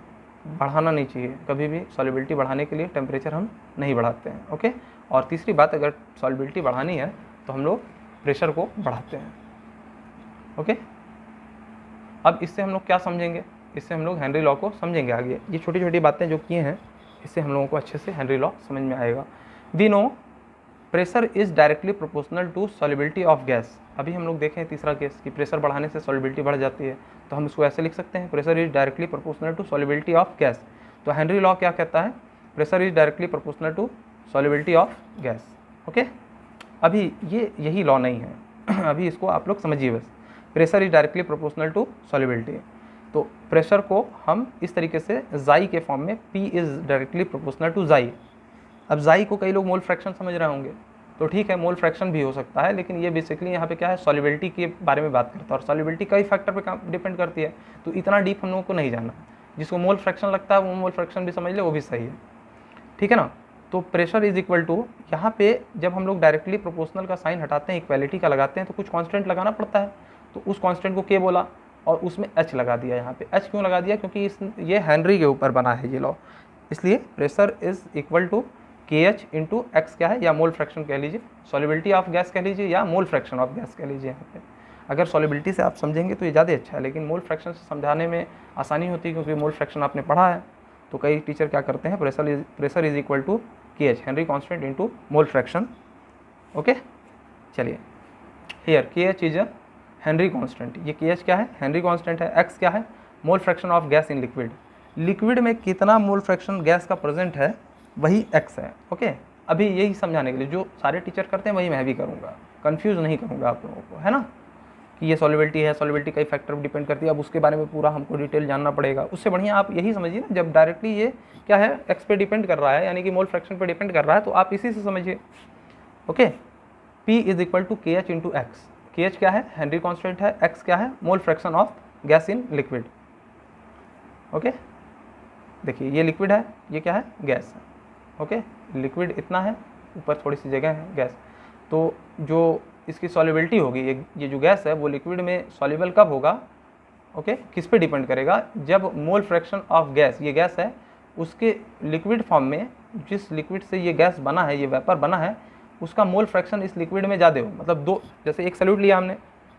बढ़ाना नहीं चाहिए, कभी भी सॉल्युबिलिटी बढ़ाने के लिए टेम्परेचर हम नहीं बढ़ाते हैं। ओके, और तीसरी बात, अगर सॉल्युबिलिटी बढ़ानी है तो हम लोग प्रेशर को बढ़ाते हैं। ओके, अब इससे हम लोग क्या समझेंगे, इससे हम लोग हेनरी लॉ को समझेंगे आगे। ये छोटी छोटी बातें जो किए हैं इससे हम लोगों को अच्छे से हेनरी लॉ समझ में आएगा। We know pressure is directly proportional to solubility of gas. अभी हम लोग देखें तीसरा केस कि प्रेशर बढ़ाने से सॉल्युबिलिटी बढ़ जाती है, तो हम इसको ऐसे लिख सकते हैं, pressure is directly proportional to solubility of gas. तो हेनरी लॉ क्या कहता है, pressure is directly proportional to solubility of gas. Okay, अभी ये यही लॉ नहीं है, अभी इसको आप लोग समझिए बस। Pressure is directly proportional to solubility, तो प्रेशर को हम इस तरीके से जाई के फॉर्म में, P is directly proportional to जाई। अब जाई को कई लोग मोल फ्रैक्शन समझ रहे होंगे, तो ठीक है, मोल फ्रैक्शन भी हो सकता है, लेकिन ये बेसिकली यहाँ पे क्या है, सॉल्युबिलिटी के बारे में बात करता है, और सॉल्युबिलिटी कई फैक्टर पे डिपेंड करती है, तो इतना डीप हम लोगों को नहीं जाना। जिसको मोल फ्रैक्शन लगता है वो मोल फ्रैक्शन भी समझ ले, वो भी सही है, ठीक है ना। तो प्रेशर इज इक्वल टू, यहाँ पे जब हम लोग डायरेक्टली प्रोपोर्शनल का साइन हटाते हैं, इक्वालिटी का लगाते हैं, तो कुछ कांस्टेंट लगाना पड़ता है, तो उस कांस्टेंट को के बोला और उसमें एच लगा दिया। यहाँ पे एच क्यों लगा दिया, क्योंकि ये हेनरी के ऊपर बना है ये लॉ, इसलिए pressure is equal to K H into x क्या है, या मोल फ्रैक्शन कह लीजिए, सॉल्युबिलिटी ऑफ गैस कह लीजिए, या मोल फ्रैक्शन ऑफ गैस कह लीजिए। यहाँ पे अगर सॉल्युबिलिटी से आप समझेंगे तो ये ज़्यादा अच्छा है, लेकिन मोल फ्रैक्शन से समझाने में आसानी होती है, क्योंकि मोल फ्रैक्शन आपने पढ़ा है। तो कई टीचर क्या करते हैं, pressure is equal to K H, Henry constant into mole fraction. Okay, चलिए, हियर के H is a Henry constant, ये के एच क्या है, हेनरी कॉन्स्टेंट है, एक्स क्या है, mole fraction of gas in liquid, liquid में कितना मोल फ्रैक्शन गैस का प्रेजेंट है वही एक्स है। ओके, अभी यही समझाने के लिए जो सारे टीचर करते हैं वही मैं भी करूँगा, कंफ्यूज नहीं करूँगा आप लोगों को, है ना, कि ये सॉल्युबिलिटी है, सॉल्युबिलिटी कई फैक्टर पर डिपेंड करती है, अब उसके बारे में पूरा हमको डिटेल जानना पड़ेगा। उससे बढ़िया आप यही समझिए ना, जब डायरेक्टली ये क्या है, एक्स पे डिपेंड कर रहा है, यानी कि मोल फ्रैक्शन पे डिपेंड कर रहा है, तो आप इसी से समझिए। Okay, P is equal to K H into X, K H क्या है, हेनरी कॉन्स्टेंट है, एक्स क्या है, mole fraction of gas in liquid. Okay, देखिए ये लिक्विड है, ये क्या है, गैस है। ओके, लिक्विड इतना है, ऊपर थोड़ी सी जगह है गैस, तो जो इसकी सॉल्युबिलिटी होगी, ये जो गैस है वो लिक्विड में सॉल्युबल कब होगा, ओके, किस पे डिपेंड करेगा, जब मोल फ्रैक्शन ऑफ गैस, ये गैस है, उसके लिक्विड फॉर्म में, जिस लिक्विड से ये गैस बना है, ये वेपर बना है, उसका मोल फ्रैक्शन इस लिक्विड में ज़्यादा हो, मतलब दो, जैसे एक सॉल्यूट लिया हमने,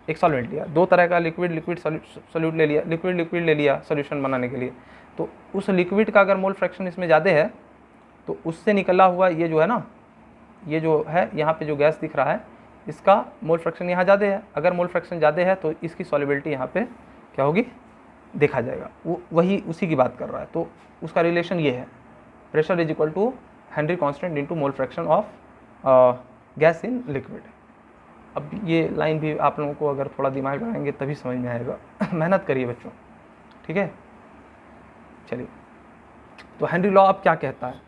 एक सॉल्वेंट लिया, दो तरह का लिक्विड सॉल्यूट ले लिया, लिक्विड ले लिया सॉल्यूशन बनाने के लिए, तो उस लिक्विड का अगर मोल फ्रैक्शन इसमें ज़्यादा है, तो उससे निकला हुआ ये जो है ना, ये जो है यहाँ पे जो गैस दिख रहा है, इसका मोल फ्रैक्शन यहाँ ज़्यादा है। अगर मोल फ्रैक्शन ज़्यादा है तो इसकी सॉल्युबिलिटी यहाँ पे क्या होगी, देखा जाएगा, वो वही उसी की बात कर रहा है, तो उसका रिलेशन ये है, pressure is equal to Henry constant into mole fraction of gas in liquid. अब ये लाइन भी आप लोगों को अगर थोड़ा दिमाग लगाएंगे तभी समझ में आएगा, मेहनत करिए बच्चों, ठीक है। चलिए, तो हेनरी लॉ अब क्या कहता है,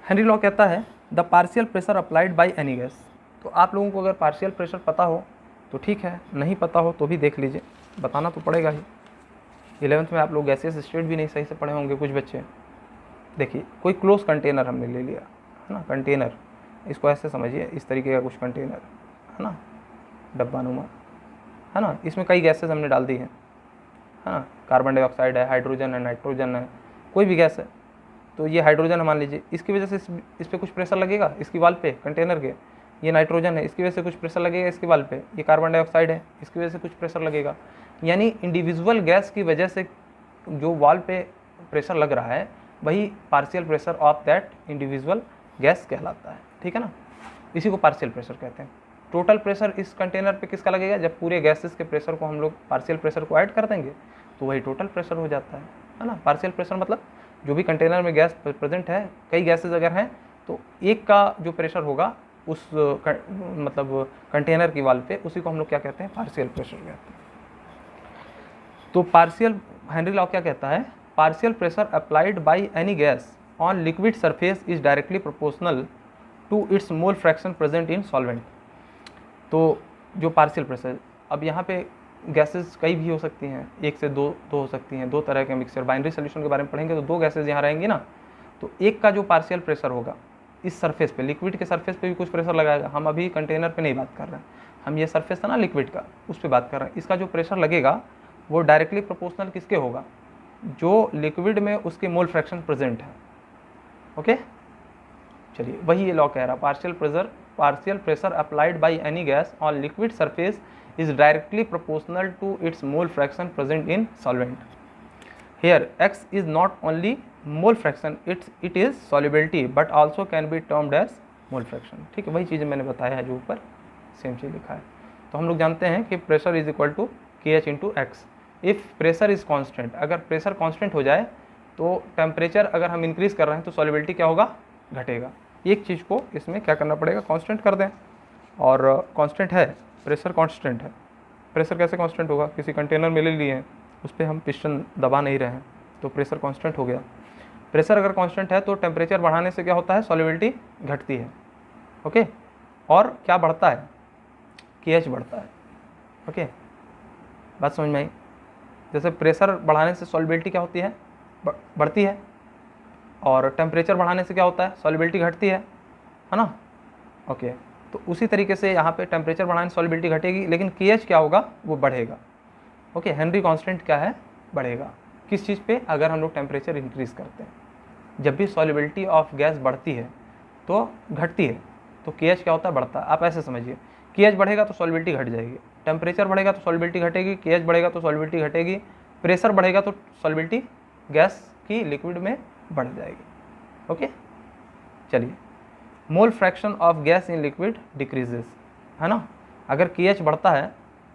हेनरी लॉ कहता है the partial pressure applied by any gas. तो आप लोगों को अगर पार्शियल प्रेशर पता हो तो ठीक है, नहीं पता हो तो भी देख लीजिए, बताना तो पड़ेगा ही। 11th में आप लोग गैसेस स्टेट भी नहीं सही से पढ़े होंगे कुछ बच्चे। देखिए, कोई क्लोज कंटेनर हमने ले लिया, है ना, कंटेनर, इसको ऐसे समझिए, इस तरीके का कुछ कंटेनर है ना, डब्बा नुमा, है ना, इसमें कई गैसेस हमने डाल दी हैं, है ना, कार्बन डाइऑक्साइड है, हाइड्रोजन है, नाइट्रोजन है, कोई भी गैस है, तो ये हाइड्रोजन मान लीजिए, इसकी वजह से इस पर कुछ प्रेशर लगेगा, इसकी वाल पे कंटेनर के, ये नाइट्रोजन है, इसकी वजह से कुछ प्रेशर लगेगा इसकी वाल पे, ये कार्बन डाइऑक्साइड है, इसकी वजह से कुछ प्रेशर लगेगा, यानी इंडिविजुअल गैस की वजह से जो वाल पे प्रेशर लग रहा है वही partial pressure of that individual gas कहलाता है, ठीक है ना, इसी को पार्शियल प्रेशर कहते हैं। टोटल प्रेशर इस कंटेनर पे किसका लगेगा, जब पूरे गैसेस के प्रेशर को हम लोग पार्शियल प्रेशर को ऐड कर देंगे तो वही टोटल प्रेशर हो जाता है ना। पार्शियल प्रेशर मतलब जो भी कंटेनर में गैस प्रेजेंट है, कई गैसेस अगर हैं तो एक का जो प्रेशर होगा उस मतलब कंटेनर की वाल पे, उसी को हम लोग क्या कहते हैं, पार्शियल प्रेशर कहते हैं। तो पार्शियल, हेनरी लॉ क्या कहता है, partial pressure applied by any gas on liquid surface is directly proportional to its mole fraction present in solvent. तो जो पार्शियल प्रेशर, अब यहाँ पे गैसेस कई भी हो सकती हैं, एक से दो हो सकती हैं, दो तरह के मिक्सचर, बाइनरी सोल्यूशन के बारे में पढ़ेंगे तो दो गैसेस यहाँ रहेंगी ना, तो एक का जो पार्शियल प्रेशर होगा इस सरफेस पे, लिक्विड के सरफेस पे भी कुछ प्रेशर लगाएगा, हम अभी कंटेनर पे नहीं बात कर रहे हैं, हम ये सरफेस था ना लिक्विड का, उस पर बात कर रहे हैं, इसका जो प्रेशर लगेगा वो डायरेक्टली प्रोपोर्शनल किसके होगा, जो लिक्विड में उसके मोल फ्रैक्शन प्रेजेंट है। ओके, चलिए, वही ये लॉ कह रहा है, partial pressure applied by any gas on liquid surface is directly proportional to its mole fraction present in solvent. Here x is not only mole fraction, it is solubility but also can be termed as mole fraction। ठीक है, वही चीज़ मैंने बताया है जो ऊपर same चीज़ लिखा है। तो हम लोग जानते हैं कि pressure is equal to K H into x. If pressure is constant, अगर प्रेशर कांस्टेंट हो जाए तो टेम्परेचर अगर हम इंक्रीज़ कर रहे हैं तो सॉल्युबिलिटी क्या होगा, घटेगा। एक चीज़ को इसमें क्या करना पड़ेगा, कांस्टेंट कर दें, और कांस्टेंट है, प्रेशर कांस्टेंट है। प्रेशर कैसे कांस्टेंट होगा, किसी कंटेनर में ले लिए हैं, उस पर हम पिस्टन दबा नहीं रहे हैं तो प्रेशर कांस्टेंट हो गया। प्रेशर अगर कांस्टेंट है तो टेम्परेचर बढ़ाने से क्या होता है, सॉल्युबिलिटी घटती है। ओके, और क्या बढ़ता है, KH बढ़ता है। ओके, बात समझ में आई। जैसे प्रेशर बढ़ाने से सॉल्युबिलिटी क्या होती है, बढ़ती है, और टेम्परेचर बढ़ाने से क्या होता है, सॉल्युबिलिटी घटती है ना। ओके, तो उसी तरीके से यहाँ पे टेम्परेचर बढ़ाने से सॉल्युबिलिटी घटेगी, लेकिन KH क्या होगा, वो बढ़ेगा। ओके, हेनरी कांस्टेंट क्या है, बढ़ेगा। किस चीज़ पे, अगर हम लोग टेम्परेचर इंक्रीज़ करते हैं। जब भी सॉल्युबिलिटी ऑफ गैस बढ़ती है तो घटती है, तो KH क्या होता है, बढ़ता है। आप ऐसे समझिए, KH बढ़ेगा तो सॉल्युबिलिटी घट जाएगी, टेम्परेचर बढ़ेगा तो सॉल्युबिलिटी घटेगी, KH बढ़ेगा तो सॉल्युबिलिटी घटेगी, प्रेशर बढ़ेगा तो सॉल्युबिलिटी गैस की लिक्विड में बढ़ जाएगी। ओके, चलिए, मोल fraction of gas in liquid decreases, है ना। अगर KH बढ़ता है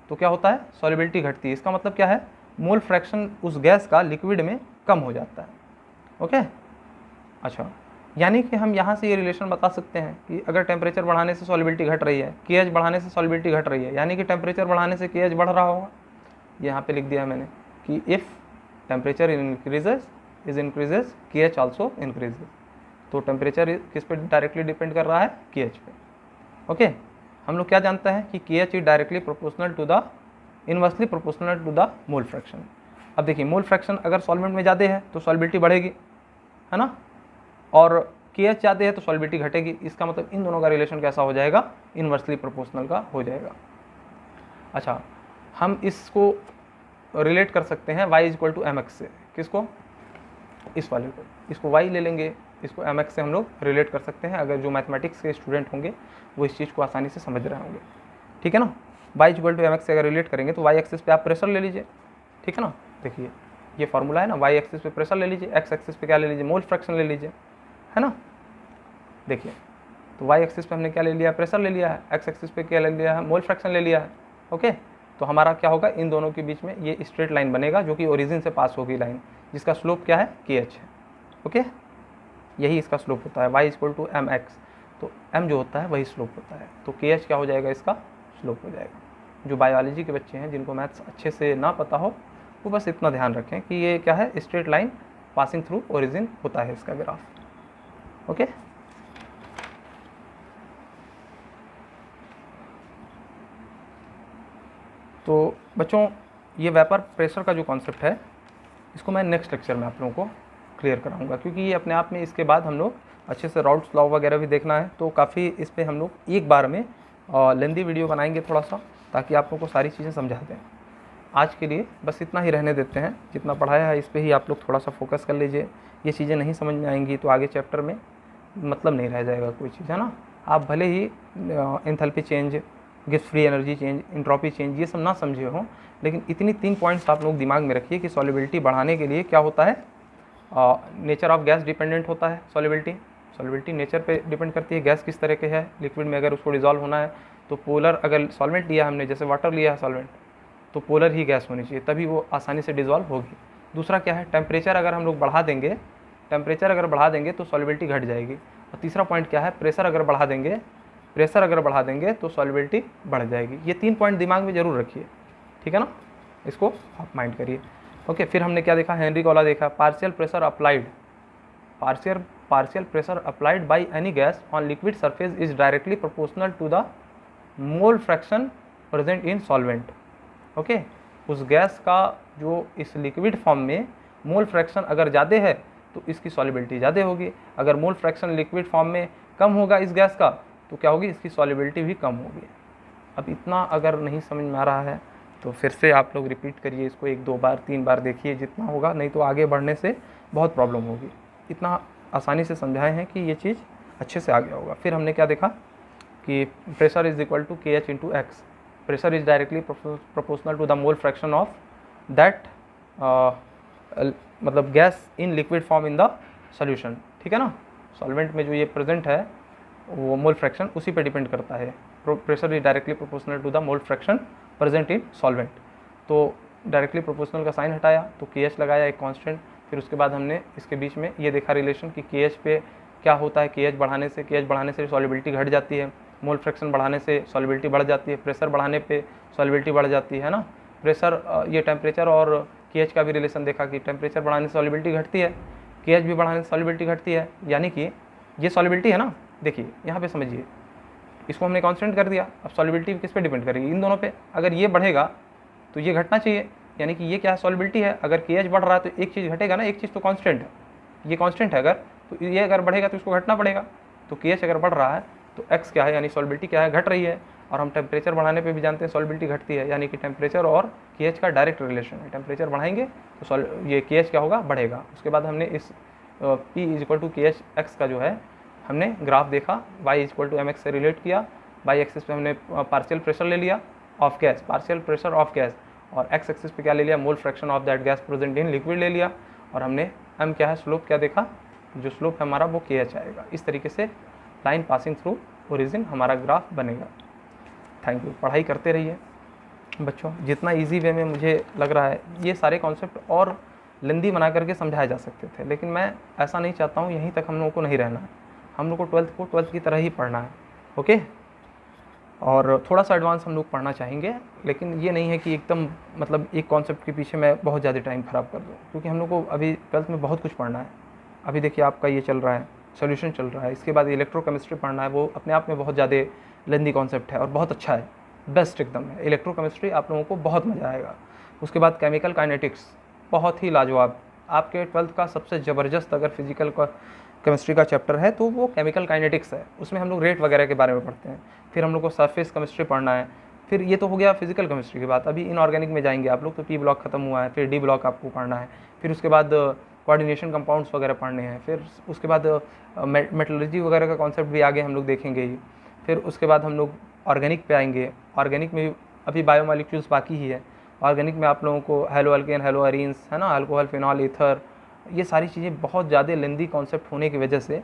तो क्या होता है, सॉल्युबिलिटी घटती है। इसका मतलब क्या है, मोल फ्रैक्शन उस गैस का लिक्विड में कम हो जाता है। ओके, अच्छा, यानी कि हम यहाँ से ये रिलेशन बता सकते हैं कि अगर टेम्परेचर बढ़ाने से सॉल्युबिलिटी घट रही है, KH बढ़ाने से सॉल्युबिलिटी घट रही है, यानी कि टेम्परेचर बढ़ाने से KH बढ़ रहा होगा। यहाँ पे लिख दिया मैंने कि if temperature increases KH also increases. तो टेम्परेचर किस पे डायरेक्टली डिपेंड कर रहा है, KH पे। ओके, हम लोग क्या जानते हैं कि KH is directly proportional to the, inversely proportional to the mole fraction. अब देखिए, मोल फ्रैक्शन अगर सॉल्वेंट में ज़्यादा है तो सॉल्युबिलिटी बढ़ेगी, है ना, और KH ज़्यादा है तो सॉल्युबिलिटी घटेगी। इसका मतलब इन दोनों का रिलेशन कैसा हो जाएगा, इनवर्सली प्रोपोर्शनल का हो जाएगा। अच्छा, हम इसको रिलेट कर सकते हैं y इक्वल टू mx से। किसको, इस वाले को, इसको y ले लेंगे, इसको mx से हम लोग रिलेट कर सकते हैं। अगर जो मैथमेटिक्स के स्टूडेंट होंगे वो इस चीज़ को आसानी से समझ रहे होंगे, ठीक है ना। y इक्वल टू mx से अगर रिलेट करेंगे तो y एक्सिस पे आप प्रेशर ले लीजिए, ठीक है ना। देखिए ये फार्मूला है ना, y एक्सिस पे प्रेशर ले लीजिए, x एक्सिस पे क्या ले लीजिए, मोल फ्रैक्शन ले लीजिए, है ना। देखिए, तो y एक्सिस पे हमने क्या ले लिया, प्रेशर ले लिया है, x एक्सिस पे क्या ले लिया है, मोल फ्रैक्शन ले लिया है। ओके, तो हमारा क्या होगा, इन दोनों के बीच में ये स्ट्रेट लाइन बनेगा जो कि ओरिजिन से पास होगी लाइन, जिसका स्लोप क्या है, KH है। ओके, यही इसका स्लोप होता है, y इक्वल टू mx। तो m जो होता है वही स्लोप होता है, तो KH क्या हो जाएगा, इसका स्लोप हो जाएगा। जो बायोलॉजी के बच्चे हैं जिनको मैथ्स अच्छे से ना पता हो, वो बस इतना ध्यान रखें कि ये क्या है, straight line passing through origin होता है इसका ग्राफ। ओके, तो बच्चों, ये वेपर प्रेशर का जो कॉन्सेप्ट है, इसको मैं नेक्स्ट लेक्चर में आप लोगों को क्लियर कराऊंगा, क्योंकि ये अपने आप में, इसके बाद हम लोग अच्छे से राउट्स लॉ वगैरह भी देखना है, तो काफ़ी इस पर हम लोग एक बार में लेंदी वीडियो बनाएंगे थोड़ा सा, ताकि आप लोगों को सारी चीज़ें समझा दें। आज के लिए बस इतना ही रहने देते हैं, जितना पढ़ाया है इस पर ही आप लोग थोड़ा सा फोकस कर लीजिए। ये चीज़ें नहीं समझ में आएंगी तो आगे चैप्टर में मतलब नहीं रह जाएगा कोई चीज़, है ना। आप भले ही enthalpy change, Gibbs free energy change, entropy change, ये सब ना समझे हों, लेकिन इतनी 3 पॉइंट्स आप लोग दिमाग में रखिए कि सॉल्युबिलिटी बढ़ाने के लिए क्या होता है, नेचर ऑफ गैस डिपेंडेंट होता है। सॉल्युबिलिटी नेचर पे डिपेंड करती है, गैस किस तरह के है, लिक्विड में अगर उसको डिजॉल्व होना है तो पोलर, अगर सॉल्वेंट लिया हमने, जैसे वाटर लिया है सॉल्वेंट, तो पोलर ही गैस होनी चाहिए, तभी वो आसानी से डिजॉल्व होगी। दूसरा क्या है, टेम्परेचर अगर हम लोग बढ़ा देंगे, तो सॉल्युबिलिटी घट जाएगी। और तीसरा पॉइंट क्या है, प्रेशर अगर बढ़ा देंगे तो सॉल्युबिलिटी बढ़ जाएगी। ये 3 पॉइंट दिमाग में जरूर रखिए, ठीक है ना, इसको आप माइंड करिए। ओके, फिर हमने क्या देखा, हेनरी कॉला देखा, partial pressure applied by any gas on liquid surface is directly proportional to the mole fraction present in solvent. Okay, उस गैस का जो इस लिक्विड फॉर्म में मोल फ्रैक्शन अगर ज़्यादा है तो इसकी सॉल्युबिलिटी ज़्यादा होगी, अगर मोल फ्रैक्शन लिक्विड फॉर्म में कम होगा इस गैस का तो क्या होगी, इसकी सॉल्युबिलिटी भी कम होगी। अब इतना अगर नहीं समझ में आ रहा है तो फिर से आप लोग रिपीट करिए इसको, 1-2 बार 3 बार देखिए जितना होगा, नहीं तो आगे बढ़ने से बहुत प्रॉब्लम होगी। इतना आसानी से समझाए हैं कि ये चीज़ अच्छे से आ गया होगा। फिर हमने क्या देखा कि pressure is equal to KH into x, pressure is directly proportional to the mole fraction of that मतलब gas in liquid form in the solution, ठीक है ना। सॉल्वेंट में जो ये प्रेजेंट है वो मोल फ्रैक्शन उसी पे डिपेंड करता है। Pressure is directly proportional to the mole fraction present in solvent. तो डायरेक्टली प्रोपोर्शनल का साइन हटाया तो KH लगाया एक कांस्टेंट, फिर उसके बाद हमने इसके बीच में ये देखा रिलेशन कि KH पे क्या होता है, KH बढ़ाने से सॉल्युबिलिटी घट जाती है, मोल फ्रैक्शन बढ़ाने से सॉल्युबिलिटी बढ़ जाती है, प्रेशर बढ़ाने पे सॉल्युबिलिटी बढ़ जाती है ना। प्रेशर, ये टेम्परेचर और KH का भी रिलेशन देखा कि टेम्परेचर बढ़ाने से सॉल्युबिलिटी घटती है, KH भी बढ़ाने से सॉल्युबिलिटी घटती है, यानी कि ये सॉल्युबिलिटी है ना। देखिए यहाँ पे समझिए, इसको हमने कांस्टेंट कर दिया। अब सॉल्युबिलिटी किस पे डिपेंड करेगी, इन दोनों पे। अगर ये बढ़ेगा तो ये घटना चाहिए, यानी कि ये क्या है, सॉल्युबिलिटी है। अगर KH बढ़ रहा है तो एक चीज़ घटेगा ना, एक चीज़ तो कांस्टेंट है, ये कांस्टेंट है। अगर तो ये अगर बढ़ेगा तो इसको घटना पड़ेगा। तो KH अगर बढ़ रहा है तो x क्या है, यानी सॉल्युबिलिटी क्या है, घट रही है। और हम टेम्परेचर बढ़ाने पे भी जानते हैं सॉल्युबिलिटी घटती है, यानी कि टेम्परेचर और KH का डायरेक्ट रिलेशन है। टेम्परेचर बढ़ाएंगे तो ये KH क्या होगा, बढ़ेगा। उसके बाद हमने इस P = KH x का जो है हमने ग्राफ देखा, y = mx से रिलेट किया। y एक्सिस पे हमने पार्शियल प्रेशर ले लिया of gas, partial pressure of gas, और x एक्सिस पे क्या ले लिया, मोल fraction of that gas present in liquid ले लिया। और हमने m क्या है, स्लोप क्या देखा, जो स्लोप है हमारा वो KH आएगा। इस तरीके से लाइन पासिंग थ्रू ओरिजिन हमारा ग्राफ बनेगा। Thank you. पढ़ाई करते रहिए बच्चों, जितना इजी वे में मुझे लग रहा है ये सारे कॉन्सेप्ट और लेंदी बना करके समझाए जा सकते थे, लेकिन मैं ऐसा नहीं चाहता हूँ, यहीं तक हम लोगों को नहीं रहना है। हम लोग को 12th की तरह ही पढ़ना है, ओके। और थोड़ा सा एडवांस हम लोग पढ़ना चाहेंगे, लेकिन ये नहीं है कि एकदम मतलब एक कॉन्सेप्ट के पीछे मैं बहुत ज़्यादा टाइम ख़राब कर दूँ, क्योंकि हम लोग को अभी 12th में बहुत कुछ पढ़ना है। अभी देखिए आपका ये चल रहा है, सॉल्यूशन चल रहा है, इसके बाद इलेक्ट्रोकेमिस्ट्री पढ़ना है। वो अपने आप में बहुत ज़्यादा लेंदी कॉन्सेप्ट है और बहुत अच्छा है, बेस्ट एकदम है। इलेक्ट्रोकेमिस्ट्री आप लोगों को बहुत मज़ा आएगा। उसके बाद केमिकल काइनेटिक्स बहुत ही लाजवाब, आपके 12th का सबसे ज़बरदस्त अगर फिजिकल का केमिस्ट्री का चैप्टर है तो वो केमिकल काइनेटिक्स है। उसमें हम लोग रेट वगैरह के बारे में पढ़ते हैं। फिर हम लोग को सरफेस केमिस्ट्री पढ़ना है। फिर ये तो हो गया फिजिकल केमिस्ट्री की बात। अभी इनऑर्गेनिक में जाएंगे आप लोग तो P ब्लॉक खत्म हुआ है, फिर D ब्लॉक आपको पढ़ना है। फिर उसके बाद कोऑर्डिनेशन कंपाउंड्स वगैरह पढ़ने हैं। फिर उसके बाद मेटलर्जी वगैरह का कॉन्सेप्ट भी आगे हम लोग देखेंगे ही। फिर उसके बाद हम लोग ऑर्गेनिक पे आएंगे। ऑर्गेनिक में अभी बायोमॉलिक्यूल्स बाकी ही है। ऑर्गेनिक में आप लोगों को हेलो अल्केन, हेलो अरीन्स, है ना, अल्कोहल, फिनॉल, ईथर, ये सारी चीज़ें बहुत ज़्यादा लेंदी कॉन्सेप्ट होने की वजह से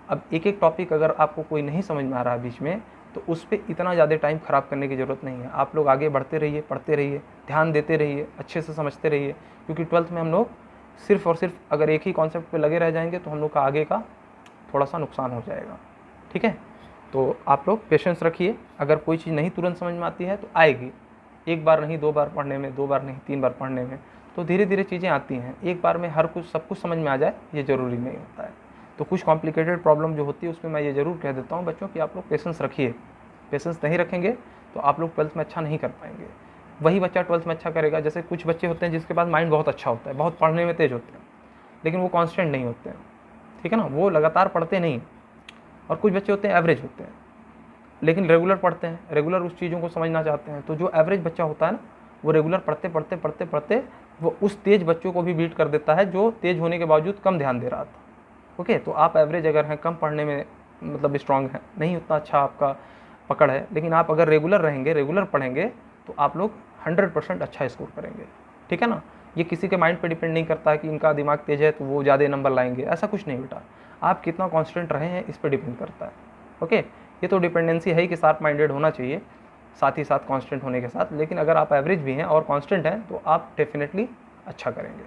अब एक एक टॉपिक अगर आपको कोई नहीं समझ में आ रहा है बीच में, तो उस पर इतना ज़्यादा टाइम ख़राब करने की ज़रूरत नहीं है। आप लोग आगे बढ़ते रहिए, पढ़ते रहिए, ध्यान देते रहिए, अच्छे से समझते रहिए, क्योंकि 12th में हम लोग सिर्फ और सिर्फ अगर एक ही कॉन्सेप्ट पे लगे रह जाएंगे तो हम लोग का आगे का थोड़ा सा नुकसान हो जाएगा। ठीक है, तो आप लोग पेशेंस रखिए। अगर कोई चीज़ नहीं तुरंत समझ में आती है तो आएगी, एक बार नहीं 2 बार पढ़ने में, 2 बार नहीं 3 बार पढ़ने में, तो धीरे धीरे चीज़ें आती हैं। एक बार में हर कुछ सब कुछ समझ में आ जाए ये ज़रूरी नहीं होता है। तो कुछ कॉम्प्लिकेटेड प्रॉब्लम जो होती है उसमें मैं ये ज़रूर कह देता हूँ बच्चों कि आप लोग पेशेंस रखिए। पेशेंस नहीं रखेंगे तो आप लोग 12th में अच्छा नहीं कर पाएंगे। वही बच्चा 12th में अच्छा करेगा, जैसे कुछ बच्चे होते हैं जिसके पास माइंड बहुत अच्छा होता है, बहुत पढ़ने में तेज होते हैं, लेकिन वो कांस्टेंट नहीं होते हैं, ठीक है ना, वो लगातार पढ़ते नहीं। और कुछ बच्चे होते हैं एवरेज होते हैं, लेकिन रेगुलर पढ़ते हैं, रेगुलर उस चीज़ों को समझना चाहते हैं। तो जो एवरेज बच्चा होता है ना, वो रेगुलर पढ़ते पढ़ते पढ़ते पढ़ते वो उस तेज बच्चों को भी बीट कर देता है जो तेज होने के बावजूद कम ध्यान दे रहा था। ओके, तो आप एवरेज अगर हैं, कम पढ़ने में मतलब स्ट्रांग है, नहीं उतना अच्छा आपका पकड़ है, लेकिन आप अगर रेगुलर रहेंगे, रेगुलर पढ़ेंगे तो आप लोग 100% अच्छा स्कोर करेंगे। ठीक है ना, ये किसी के माइंड पे डिपेंड नहीं करता है कि इनका दिमाग तेज है तो वो ज़्यादा नंबर लाएंगे, ऐसा कुछ नहीं बेटा। आप कितना कॉन्स्टेंट रहे हैं इस पर डिपेंड करता है। ओके, ये तो डिपेंडेंसी है ही कि शार्प माइंडेड होना चाहिए साथ ही साथ कॉन्स्टेंट होने के साथ, लेकिन अगर आप एवरेज भी हैं और कॉन्स्टेंट हैं तो आप डेफिनेटली अच्छा करेंगे।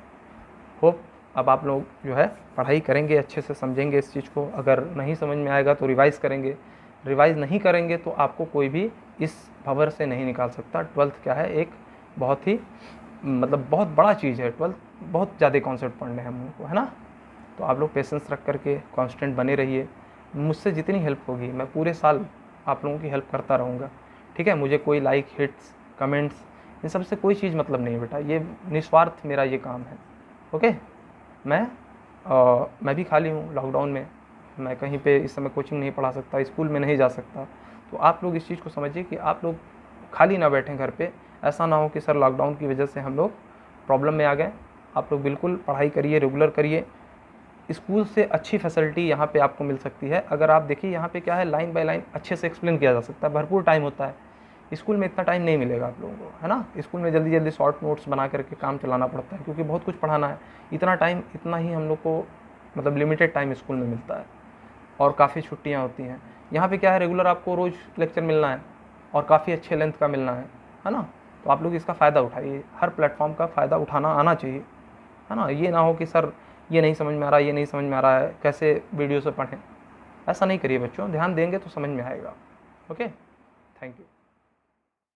होप अब आप लोग जो है पढ़ाई करेंगे, अच्छे से समझेंगे इस चीज़ को। अगर नहीं समझ में आएगा तो रिवाइज़ करेंगे, रिवाइज़ नहीं करेंगे तो आपको कोई भी इस भंवर से नहीं निकाल सकता। 12th क्या है, एक बहुत ही मतलब बहुत बड़ा चीज़ है 12th, बहुत ज़्यादा कॉन्सेप्ट पढ़ने हैं हम लोग को, है ना। तो आप लोग पेशेंस रख करके कॉन्स्टेंट बने रहिए। मुझसे जितनी हेल्प होगी मैं पूरे साल आप लोगों की हेल्प करता रहूँगा। ठीक है, मुझे कोई लाइक, हिट्स, कमेंट्स, इन सब से कोई चीज़ मतलब नहीं बेटा, ये निस्वार्थ मेरा ये काम है। ओके, मैं भी खाली हूँ लॉकडाउन में, मैं कहीं पे इस समय कोचिंग नहीं पढ़ा सकता, स्कूल में नहीं जा सकता। तो आप लोग इस चीज़ को समझिए कि आप लोग खाली ना बैठें घर पे। ऐसा ना हो कि सर लॉकडाउन की वजह से हम लोग प्रॉब्लम में आ गए। आप लोग बिल्कुल पढ़ाई करिए, रेगुलर करिए। स्कूल से अच्छी फैसिलिटी यहाँ पे आपको मिल सकती है। अगर आप देखिए यहाँ पे क्या है, लाइन बाय लाइन अच्छे से एक्सप्लेन किया जा सकता है, भरपूर टाइम होता है। स्कूल में इतना टाइम नहीं मिलेगा आप लोगों को, है ना। स्कूल में जल्दी जल्दी शॉर्ट नोट्स बना करके काम चलाना पड़ता है, क्योंकि बहुत कुछ पढ़ाना है। इतना टाइम, इतना ही हम लोग को मतलब लिमिटेड टाइम स्कूल में मिलता है और काफ़ी छुट्टियाँ होती हैं। यहाँ पे क्या है, रेगुलर आपको रोज़ लेक्चर मिलना है और काफ़ी अच्छे लेंथ का मिलना है ना। तो आप लोग इसका फ़ायदा उठाइए, हर प्लेटफॉर्म का फ़ायदा उठाना आना चाहिए, है ना। ये ना हो कि सर ये नहीं समझ में आ रहा है, ये नहीं समझ में आ रहा है, कैसे वीडियो से पढ़ें। ऐसा नहीं करिए बच्चों, ध्यान देंगे तो समझ में आएगा। Okay, thank you.